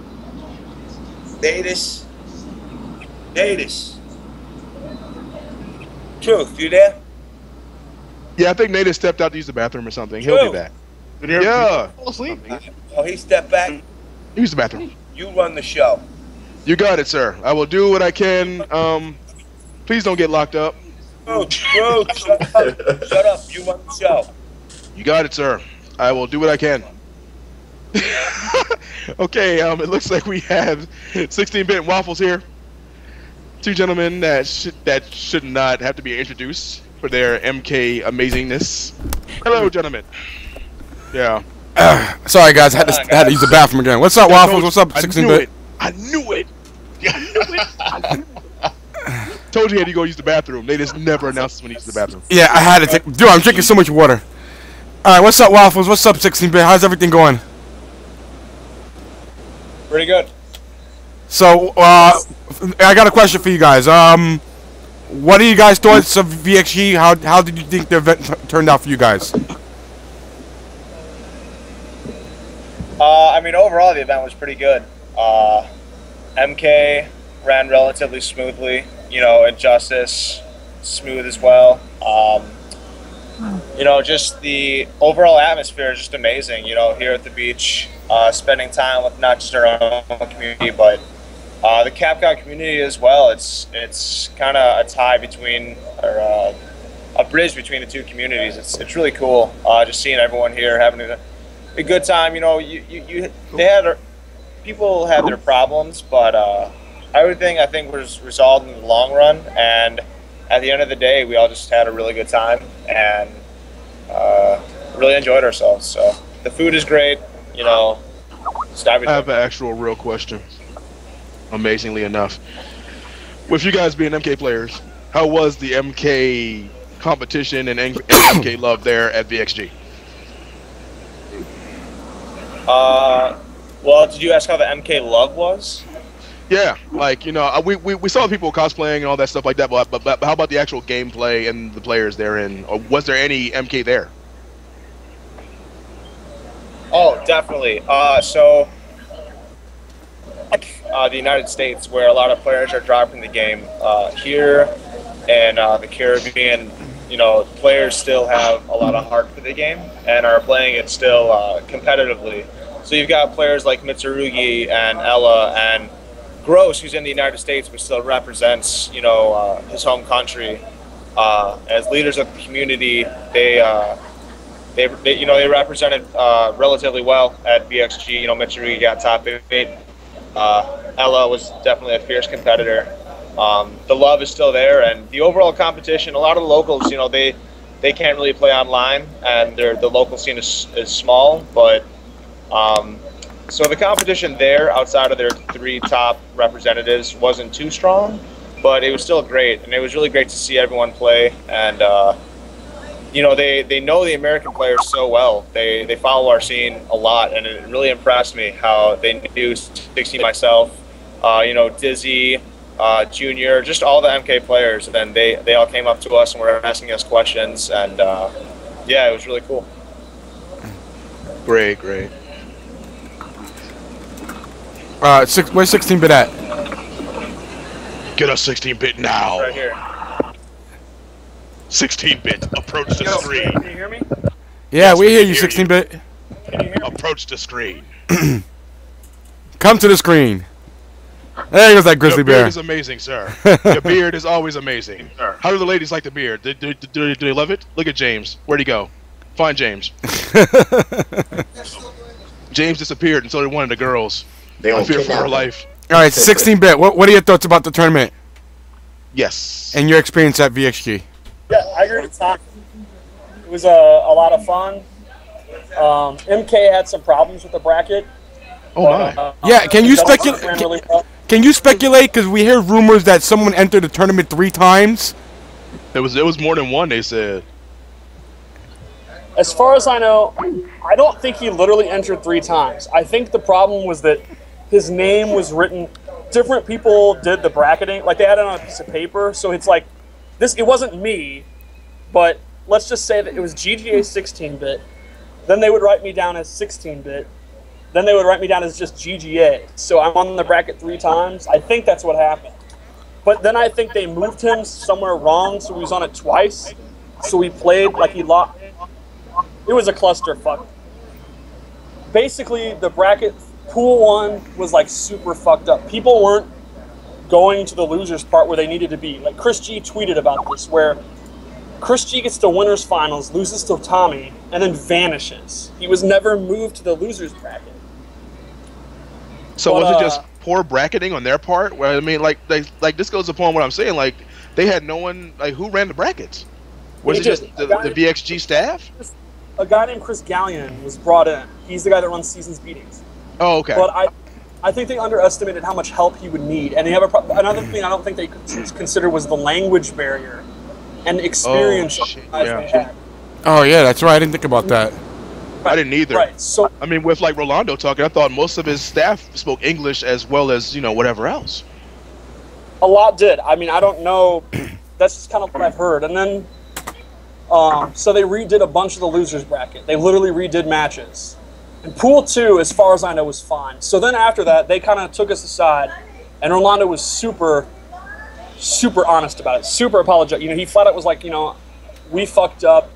NaTaS. Truf, you there? Yeah, I think NaTaS stepped out to use the bathroom or something. He'll True. be back. Yeah. Fall asleep. Oh, he stepped back. Use the bathroom. You run the show. You got it, sir. I will do what I can. Please don't get locked up. True, shut up. Shut up. You run the show. You got it, sir. I will do what I can. Okay, it looks like we have 16-bit Waffles here. Two gentlemen that should not have to be introduced for their MK amazingness. Hello, gentlemen. Yeah. Sorry, guys. Had to use the bathroom again. What's up, Waffles? What's up, 16-bit? I knew it. Told you he had to go use the bathroom. They just never announced when he used the bathroom. Yeah, I had to take. Dude, I'm drinking so much water. All right, what's up, Waffles? What's up, 16-bit? How's everything going? Pretty good. So, I got a question for you guys. What are you guys' thoughts of VXG? How did you think the event turned out for you guys? I mean, overall, the event was pretty good. MK ran relatively smoothly. You know, Injustice smooth as well. You know, just the overall atmosphere is just amazing. You know, here at the beach, spending time with not just our own community, but the Capcom community as well. It's kind of a tie between, or a bridge between the two communities. It's really cool. Just seeing everyone here having a good time. You know, people had their problems, but everything I think was resolved in the long run. And at the end of the day, we all just had a really good time and really enjoyed ourselves. So the food is great. You know, just everything. I have an actual real question. Amazingly enough, with you guys being MK players, how was the MK competition and MK love there at VXG? Well, did you ask how the MK love was? Yeah, like, you know, we saw people cosplaying and all that stuff like that, but how about the actual gameplay and the players therein? Or was there any MK there? Oh, definitely. So, the United States, where a lot of players are dropping the game, here in the Caribbean, you know, players still have a lot of heart for the game and are playing it still competitively. So you've got players like Mitsurugi and Ella and Gross, who's in the United States but still represents, you know, his home country. As leaders of the community, they represented relatively well at VXG. You know, Mitsurugi got top 8. Ella was definitely a fierce competitor. The love is still there, and the overall competition. A lot of the locals, you know, they can't really play online, and the local scene is small. But so the competition there, outside of their 3 top representatives, wasn't too strong, but it was still great, and it was really great to see everyone play. And you know, they know the American players so well. They follow our scene a lot, and it really impressed me how they knew 16 myself, you know, Dizzy, Junior, just all the MK players. And then they all came up to us and were asking us questions, and yeah, it was really cool. Great. Where's 16-bit at? Get us 16-bit now. Right here. 16-bit, approach the screen. Can you hear me? Yeah, we hear you, 16-bit. Can you hear me? Approach the screen. Come to the screen. There goes that grizzly Your beard bear. is amazing, sir. Your beard is always amazing. How do the ladies like the beard? Do they love it? Look at James. Where'd he go? Find James. James disappeared, and so did one of the girls. I fear for her life. All right, 16-bit. What are your thoughts about the tournament Yes. and your experience at VXG? Yeah, I agree with Tom. It was a lot of fun. MK had some problems with the bracket. Oh my. Yeah, can you the speculate? ran really well. Can you speculate? Because we hear rumors that someone entered the tournament 3 times. It was more than one, they said. As far as I know, I don't think he literally entered 3 times. I think the problem was that his name was written. Different people did the bracketing, like they had it on a piece of paper. So it's like this. It wasn't me, but let's just say that it was GGA 16-bit, Then they would write me down as 16-bit. Then they would write me down as just GGA. So I'm on the bracket 3 times. I think that's what happened. But then I think they moved him somewhere wrong, so he was on it twice. So he played like he lost. It was a clusterfuck. Basically, the bracket pool 1 was like super fucked up. People weren't going to the losers part where they needed to be. Like Chris G tweeted about this, where Chris G gets to winners finals, loses to Tommy, and then vanishes. He was never moved to the losers bracket. So was it just poor bracketing on their part? Where I mean, like this goes upon what I'm saying. Like they had no one. Like who ran the brackets? Was it just the VXG staff? A guy named Chris Gallion was brought in. He's the guy that runs Seasons Beatings. Oh, okay. But I think they underestimated how much help he would need. And they have another thing I don't think they considered was the language barrier and experience they had. Oh yeah, that's right. I didn't think about that. I didn't either. Right. So I mean, with like Rolando talking, I thought most of his staff spoke English as well as whatever else. A lot did. I mean, I don't know. That's just kind of what I've heard. And then, so they redid a bunch of the losers bracket. They literally redid matches. And pool 2, as far as I know, was fine. So then after that, they kind of took us aside, and Rolando was super, super honest about it. Super apologetic. He flat out was like, we fucked up,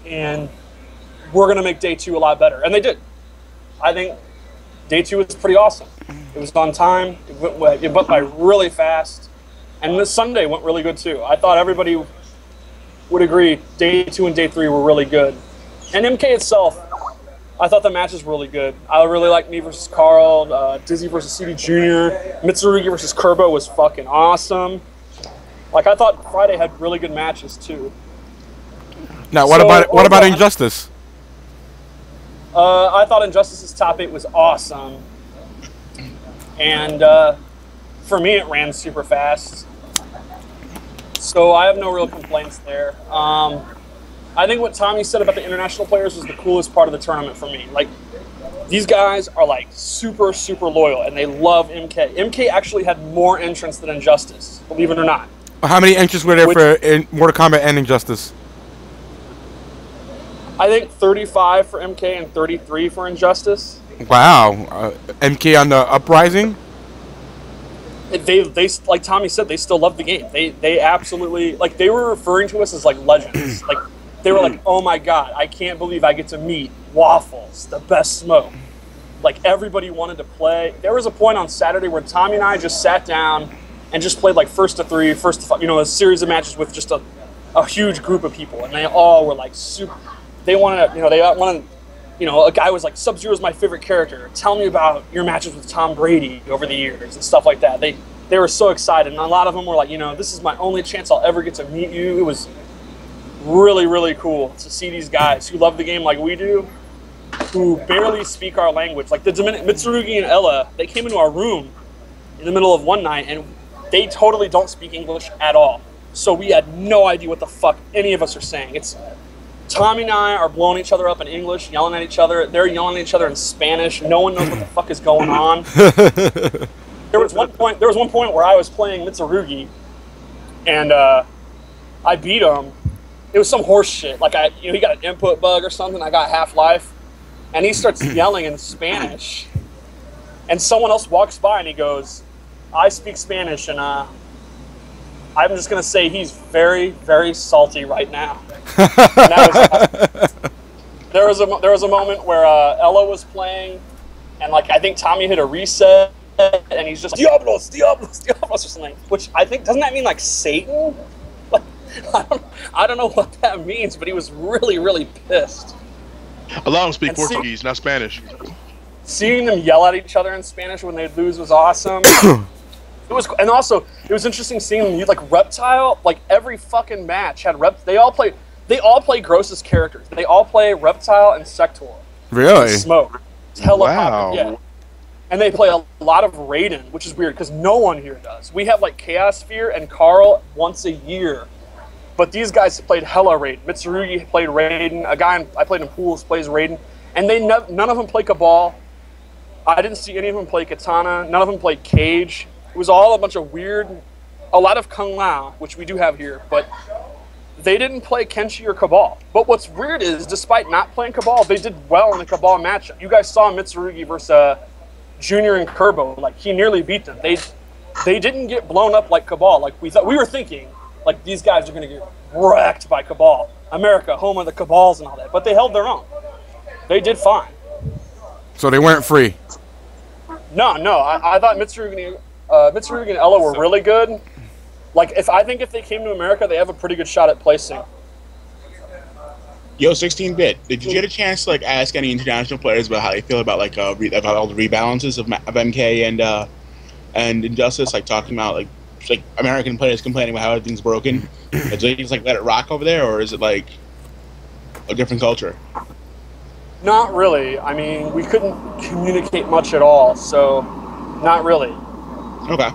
and we're going to make day 2 a lot better. And they did. I think day 2 was pretty awesome. It was on time. It went by really fast. And this Sunday went really good, too. I thought everybody would agree day 2 and day 3 were really good. And MK itself, I thought the matches were really good. I really liked me versus Carl, Dizzy versus CD Jr., Mitsurugi versus Kerbo was fucking awesome. Like, I thought Friday had really good matches, too. Now, what about Injustice? I thought Injustice's top 8 was awesome. And for me, it ran super fast. So I have no real complaints there. I think what Tommy said about the international players was the coolest part of the tournament for me. Like, these guys are like super, super loyal, and they love MK. MK actually had more entrants than Injustice, believe it or not. How many entrants were there for Mortal Kombat and Injustice? I think 35 for MK and 33 for Injustice. Wow. MK on the uprising? They like Tommy said, they still love the game. They absolutely, like, they were referring to us as like legends. Like, they were like, oh my god, I can't believe I get to meet Waffles, the best smoke. Like, everybody wanted to play. There was a point on Saturday where Tommy and I just sat down and just played like first to 3, first to 5, a series of matches with just a huge group of people, and they all were like super. They wanted to, a guy was like, Sub-Zero's my favorite character. Tell me about your matches with Tom Brady over the years and stuff like that. They were so excited, and a lot of them were like, this is my only chance I'll ever get to meet you. It was really, really cool to see these guys who love the game like we do, who barely speak our language. Like the Mitsurugi and Ella, they came into our room in the middle of one night, and they totally don't speak English at all. So we had no idea what the fuck any of us are saying. It's Tommy and I are blowing each other up in English, yelling at each other. They're yelling at each other in Spanish. No one knows what the fuck is going on. There was one point where I was playing Mitsurugi, and I beat him. It was some horse shit. Like he got an input bug or something. I got Half-Life, and he starts yelling in Spanish. And someone else walks by and he goes, "I speak Spanish," and I'm just gonna say he's very, very salty right now. There was a moment where Ella was playing, and like I think Tommy hit a reset, and he's just like, Diablos, Diablos, Diablos, or something. Which I think, doesn't that mean like Satan? Like, I don't know what that means, but he was really, really pissed. Allow him to speak Portuguese, not Spanish. Seeing them yell at each other in Spanish when they'd lose was awesome. It was interesting seeing them use like Reptile. Like every fucking match had They all play Gross's characters. They all play Reptile and Sector. Really? Smoke. It's hella wow. popular. Yeah. And they play a lot of Raiden, which is weird because no one here does. We have like Chaos Sphere and Carl once a year. But these guys played hella Raiden. Mitsurugi played Raiden. A guy I played in pools plays Raiden. And none of them play Cabal. I didn't see any of them play Katana. None of them played Cage. It was all a bunch of weird, a lot of Kung Lao, which we do have here, but they didn't play Kenshi or Cabal. But what's weird is, despite not playing Cabal, they did well in the Cabal matchup. You guys saw Mitsurugi versus Junior and Kerbo. Like, he nearly beat them. They didn't get blown up like Cabal. Like, we were thinking, like, these guys are going to get wrecked by Cabal. America, home of the Cabals and all that. But they held their own. They did fine. So they weren't free. No. I thought Mitsurugi and Ella were really good. Like, if they came to America, they have a pretty good shot at placing. Yo, 16-bit. Did you get a chance to like ask any international players about how they feel about like about all the rebalances of MK and Injustice? Like talking about like American players complaining about how everything's broken. Do they just like let it rock over there, or is it like a different culture? Not really. I mean, we couldn't communicate much at all, so not really. Okay.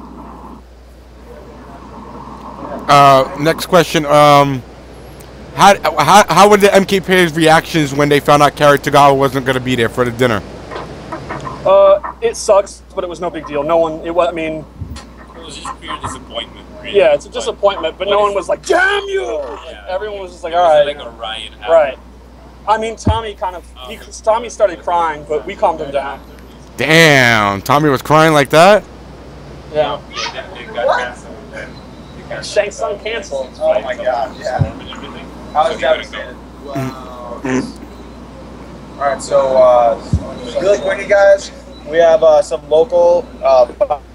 Next question. How were the MK players' reactions when they found out Kari Tagawa wasn't going to be there for the dinner? It sucks, but it was no big deal. No one. It was. I mean, it was just pure disappointment. Really. Yeah, it's a disappointment, but no one was like, "Damn you!" Like, everyone was just like, "All right." Like a riot. Right. I mean, Tommy Tommy started crying, but we calmed him down. Damn, Tommy was crying like that? Yeah. It got canceled. Shank's son canceled. Oh my god, yeah. I was devastated. Wow. Alright, so really quickly, guys, we have some local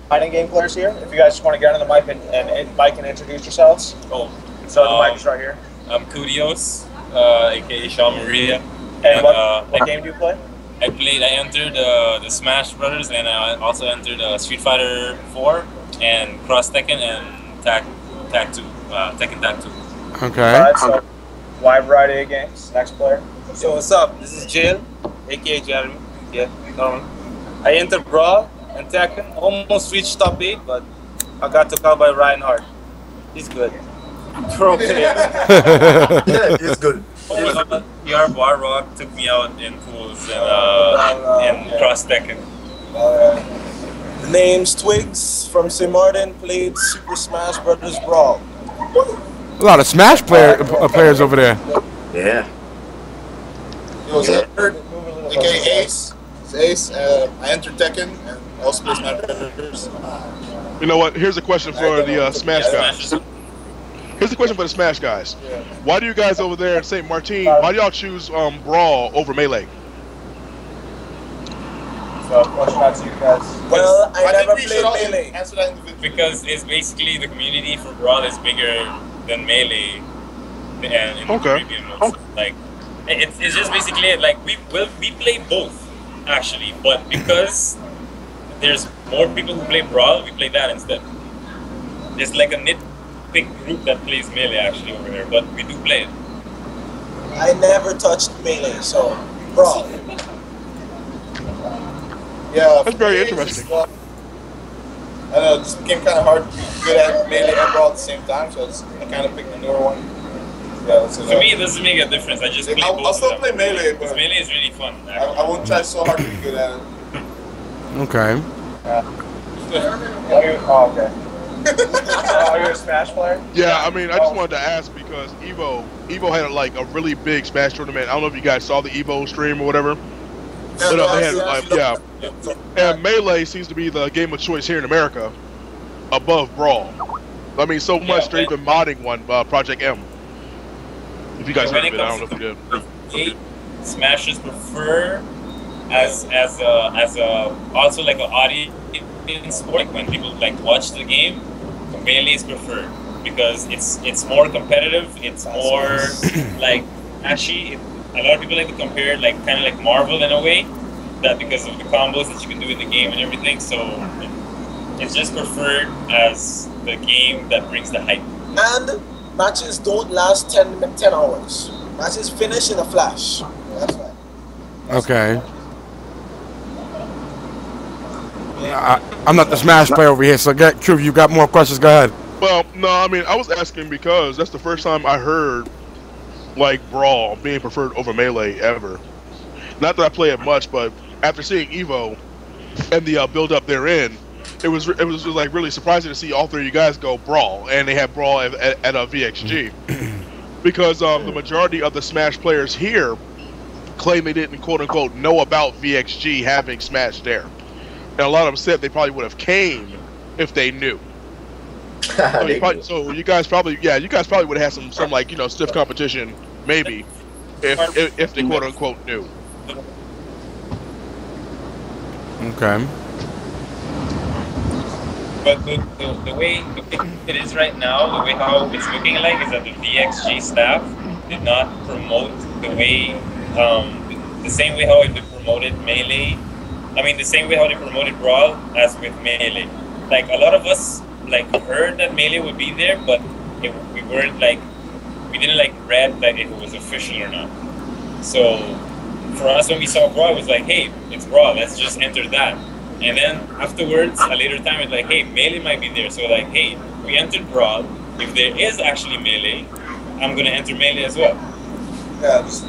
fighting game players here. If you guys just want to get on the mic and introduce yourselves. Oh. So the mic is right here. I'm Kudios, aka Sean Maria. And what game do you play? I entered the Smash Brothers, and I also entered Street Fighter 4 and Cross Tekken and Tekken Tag 2. Okay. Alright, so wide variety of games. Next player. So what's up? This is Jill, aka Jeremy. Yeah, normal. I entered Brawl and Tekken. Almost reached top 8, but I got to call by Reinhardt. He's good. Okay. Yeah, he's good. Your Warrock took me out in pools and Cross Tekken. The name's Twigs from St. Martin. Played Super Smash Brothers Brawl. A lot of Smash players over there. Yeah. It was aka Ace. It's Ace. I entered Tekken and also play Smash Brothers. You know what? Here's a question for the Smash guys. Here's a question for the Smash guys. Why do you guys over there in St. Martin, why do y'all choose Brawl over Melee? So, question out to you guys. Well, I never played Melee. Answer that individually. Because it's basically the community for Brawl is bigger than Melee. And in the Caribbean modes. Like, it's just basically like we play both actually, but because there's more people who play Brawl, we play that instead. There's like a nitpick group that plays Melee actually over here, but we do play it. I never touched Melee, so Brawl. Yeah, that's very interesting. I don't know, it just became kind of hard to be good at Melee and Brawl at the same time, so I kind of picked the newer one. Yeah, for me, it doesn't make a difference. I just play both. I'll still play Melee, because Melee is really fun. I won't try so hard to be good at it. Okay. Oh, okay. Are you a Smash player? Yeah, I mean, I just wanted to ask because Evo had like a really big Smash tournament. I don't know if you guys saw the Evo stream or whatever. But they had, and Melee seems to be the game of choice here in America, above Brawl. I mean, so much they're even modding one, Project M. If you guys heard of it, I don't know if you did. Smashers prefer as also like an audience sport when people like watch the game. Melee is preferred because it's more competitive. It's more like actually. A lot of people like to compare like kind of like Marvel in a way, that because of the combos that you can do in the game and everything. So it's just preferred as the game that brings the hype. And matches don't last 10 hours. Matches finish in a flash. That's right. Okay. I'm not the Smash player over here, so Truf, you got more questions, go ahead. Well, no, I mean, I was asking because that's the first time I heard like Brawl being preferred over Melee ever. Not that I play it much, but after seeing Evo and the build up therein, it was like really surprising to see all three of you guys go Brawl, and they had Brawl at a VXG. because the majority of the Smash players here claim they didn't quote unquote know about VXG having Smash there, and a lot of them said they probably would have came if they knew. So you guys probably would have had some like stiff competition maybe if they quote unquote knew. Okay. But the way it is right now, the way how it's looking like is that the VXG staff did not promote the way, the same way how they promoted Melee. I mean, the same way how they promoted Brawl as with Melee. Like, a lot of us, like, heard that Melee would be there, but we weren't, like, we didn't, like, read that it was official or not. So, for us, when we saw Brawl, it was like, hey, it's Brawl, let's just enter that. And then afterwards, a later time, it's like, hey, Melee might be there. So like, hey, we entered Brawl. If there is actually Melee, I'm gonna enter Melee as well. Yeah, just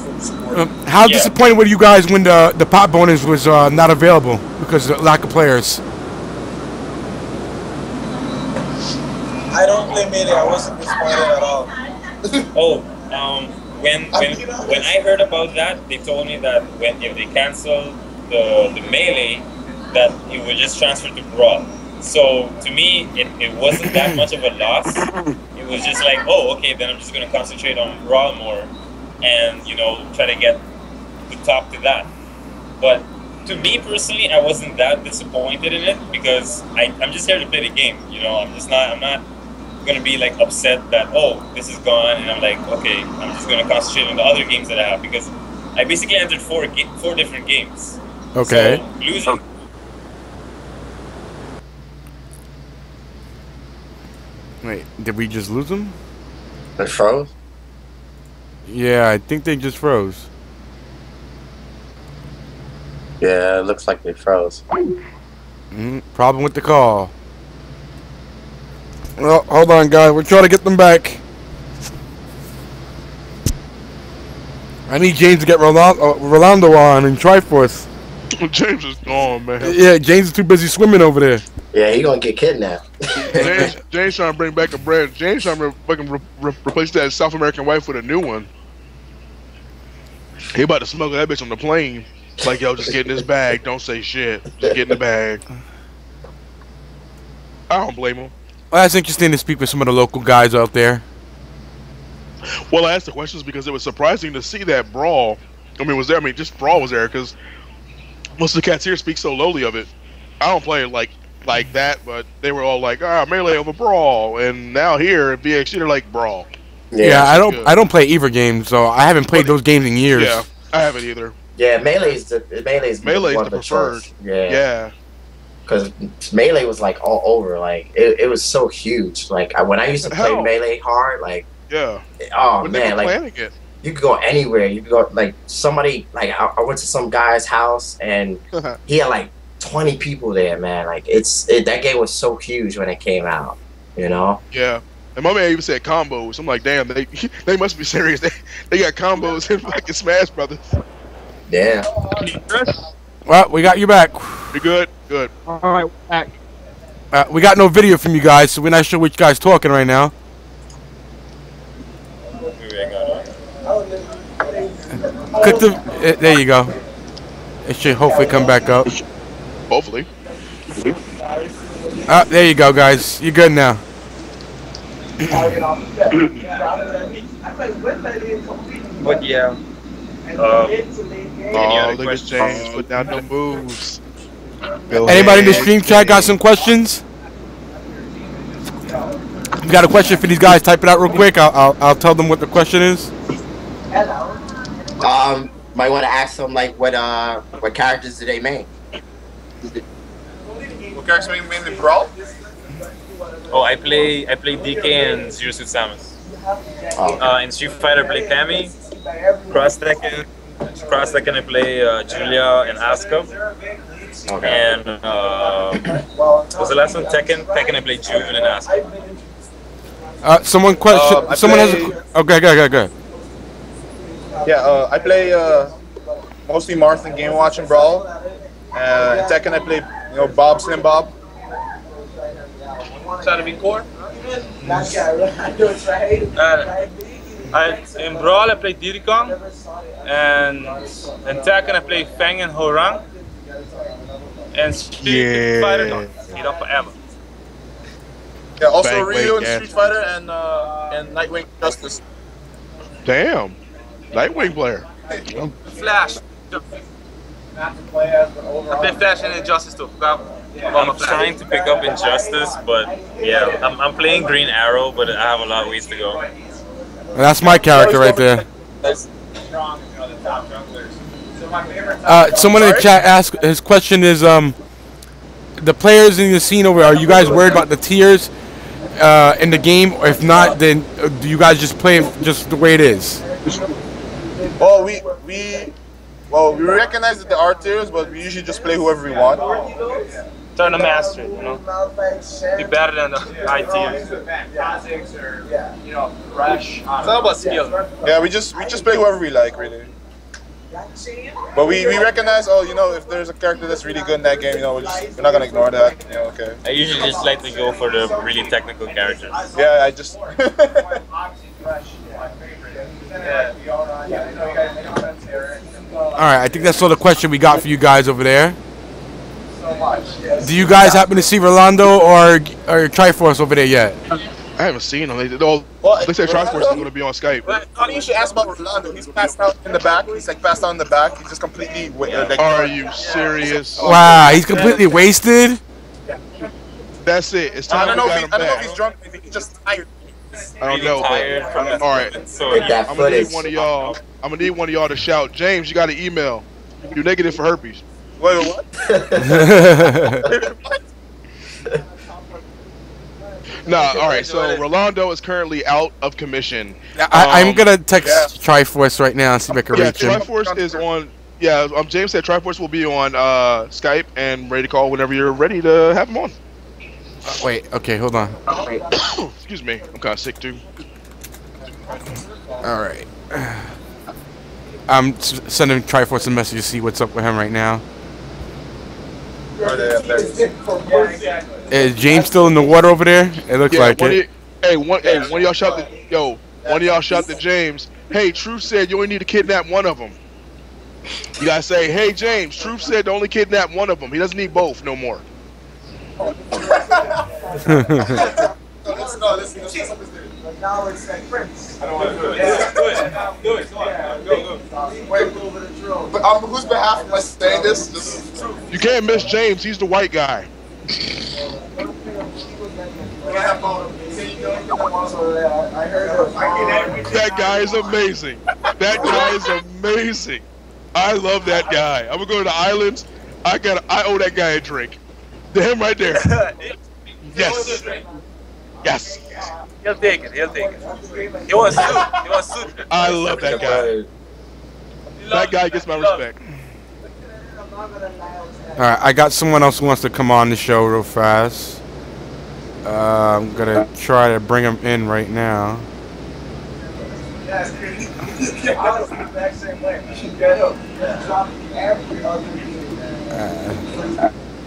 for support. How disappointed were you guys when the pot bonus was not available because of the lack of players? I don't play Melee. I wasn't disappointed at all. When I heard about that, they told me that if they cancel the Melee, that it would just transfer to Brawl. So to me, it wasn't that much of a loss. It was just like, oh, okay, then I'm just going to concentrate on Brawl more and, try to get the top to that. But to me personally, I wasn't that disappointed in it because I'm just here to play the game. I'm not going to be like upset that, oh, this is gone, and I'm like, okay, I'm just going to concentrate on the other games that I have because I basically entered four different games. Okay. So losing. Wait, did we just lose them? They froze? Yeah, I think they just froze. Yeah, it looks like they froze. Problem with the call. Well, hold on, guys. We're trying to get them back. I need James to get Rolando on in Triforce. James is gone, man. Yeah, James is too busy swimming over there. Yeah, he gonna get kidnapped. James trying to bring back a brand. James trying to fucking replace that South American wife with a new one. He about to smuggle that bitch on the plane. Like, yo, just get in this bag. Don't say shit. Just get in the bag. I don't blame him. Well, that's interesting to speak with some of the local guys out there. Well, I asked the questions because it was surprising to see that Brawl. Just Brawl was there because most of the cats here speak so lowly of it. I don't play it like that, but they were all like, Melee over Brawl, and now here at VXG they're like Brawl. Yeah, I don't play either game, so I haven't played those games in years. Yeah, I haven't either. Yeah, Melee's the preferred. Yeah. Because Melee was like all over, like it was so huge. Like when I used to play Melee hard, like oh man, like you could go anywhere. You could go like somebody like I went to some guy's house and he had like 20 people there, man. Like that game was so huge when it came out, Yeah. And my man even said combos. I'm like, damn, they must be serious. They got combos in fucking Smash Brothers. Yeah. Well, we got you back. You good? Good. All right, back. We got no video from you guys, so we're not sure which guy's talking right now. Click the. There you go. It should hopefully come back up. Hopefully. There you go, guys. You're good now. But yeah. Look at James put down no moves. Anybody in the stream chat got some questions? You got a question for these guys? Type it out real quick. I'll tell them what the question is. Might want to ask them like what characters do they make? What characters do you make in Brawl? Oh, I play DK and Zero Suit Samus. In Street Fighter, I play Cammy. Cross Tekken I play Julia and Asuka. Okay. And what's the last one? Tekken I play June and Asuka. Someone question. Someone has a. Okay, go. Yeah, I play mostly Marth in Game Watch and Brawl. In Tekken I play Bob Slim Bob. Trying to be core. In Brawl I play Diddy Kong, and in Tekken I play Fang and Horang, and Street Fighter, you know, forever. Yeah, also Ryu in Street Fighter and Nightwing Justice. Damn, Nightwing player. Flash. I play Flash and Injustice too. I'm trying to pick up Injustice, but yeah, I'm playing Green Arrow, but I have a lot of ways to go. That's my character right there. Someone in the chat asked, his question is, the players in the scene over, are you guys worried about the tiers in the game? Or if not, then do you guys just play it just the way it is? Well, we recognize that there are tiers, but we usually just play whoever we want. Trying to master it, you know. Be better than the high tiers. It's all about skill. Yeah, we just play whoever we like, really. But we recognize, oh, you know, if there's a character that's really good in that game, you know, we're not gonna ignore that. You know, okay. I usually just like to go for the really technical characters. Yeah, I just. Alright, I think that's all the question we got for you guys over there. Do you guys happen to see Rolando or Triforce over there yet? I haven't seen him. They say Triforce is going to be on Skype. Honey, you should ask about Rolando. He's passed out in the back. He's like passed out in the back. He's just completely. Are you serious? Wow, he's completely wasted. That's it. It's time I don't to get him back. know if he's drunk. He's just tired. I don't know. But, all right. I'm gonna need one of y'all. I'm gonna need one of y'all to shout. James, you got an email. You're negative for herpes. Wait, what? Nah, all right. So Rolando is currently out of commission. I'm gonna text Triforce right now and see if I can reach him. Triforce is on. Yeah, James said Triforce will be on Skype and ready to call whenever you're ready to have him on. Wait. Okay, hold on. Excuse me. I'm kind of sick too. All right. I'm sending Triforce a message to see what's up with him right now. Is James still in the water over there? It looks like it. One of y'all shout to James. Hey, Truf said you only need to kidnap one of them. You gotta say, hey James, Truf said to only kidnap one of them. He doesn't need both no more. Now it's like Prince. I don't want to do it. Yeah, do it. Go. But on whose behalf am I saying this? You can't miss James. He's the white guy. That guy is amazing. That guy is amazing. I love that guy. I'm gonna go to the islands. I owe that guy a drink. To him right there. Yes. Yes. He'll take it. He wants suit. I love that guy. That guy gets my respect. Alright, I got someone else who wants to come on the show real fast. I'm gonna try to bring him in right now.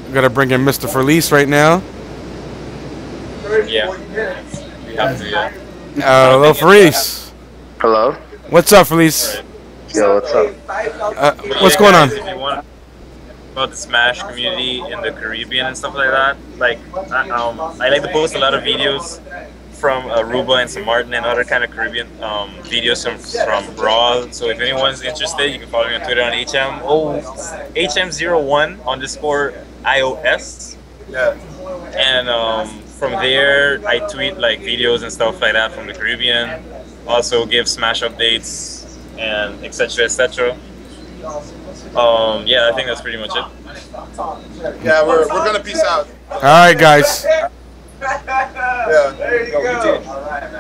I'm gonna bring in Mr. Pherleece right now. Yeah. We have to, yeah. Hello, Pherleece. Hello. What's up, Pherleece? Yo, what's up? What's going on? If you want about the Smash community in the Caribbean and stuff like that, like I like to post a lot of videos from Aruba and St. Martin and other kind of Caribbean videos from Brawl. So if anyone's interested, you can follow me on Twitter on HM01_iOS. Yeah. And from there, I tweet like videos and stuff like that from the Caribbean. Also give Smash updates and etc. etc. Yeah, I think that's pretty much it. Yeah, we're gonna peace out. All right, guys. Yeah. There you go.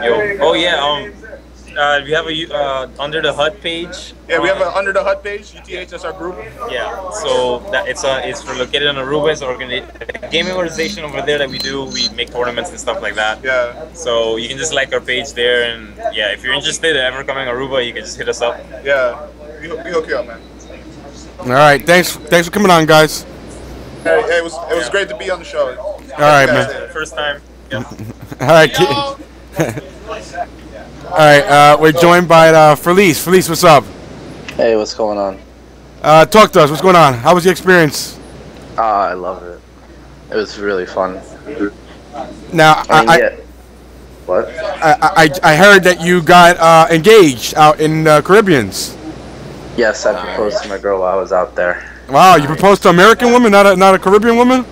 Yo. Oh yeah. We have a Under the Hut page. Yeah, we have an Under the Hut page. Wtih, that's our group. Yeah. So that it's for located on Aruba. It's a gaming organization over there that we do. We make tournaments and stuff like that. Yeah. So you can just like our page there, and yeah, if you're interested in ever coming to Aruba, you can just hit us up. Yeah. We hook you up, man. All right. Thanks for coming on, guys. Hey, it was great to be on the show. All right, man. First time. Yeah. All right. All right. We're joined by Pherleece. Pherleece, what's up? Hey, what's going on? Talk to us. What's going on? How was your experience? I love it. It was really fun. Now, what? I heard that you got engaged out in Caribbeans. Yes, I proposed to my girl while I was out there. Wow, you proposed to an American woman, not a Caribbean woman?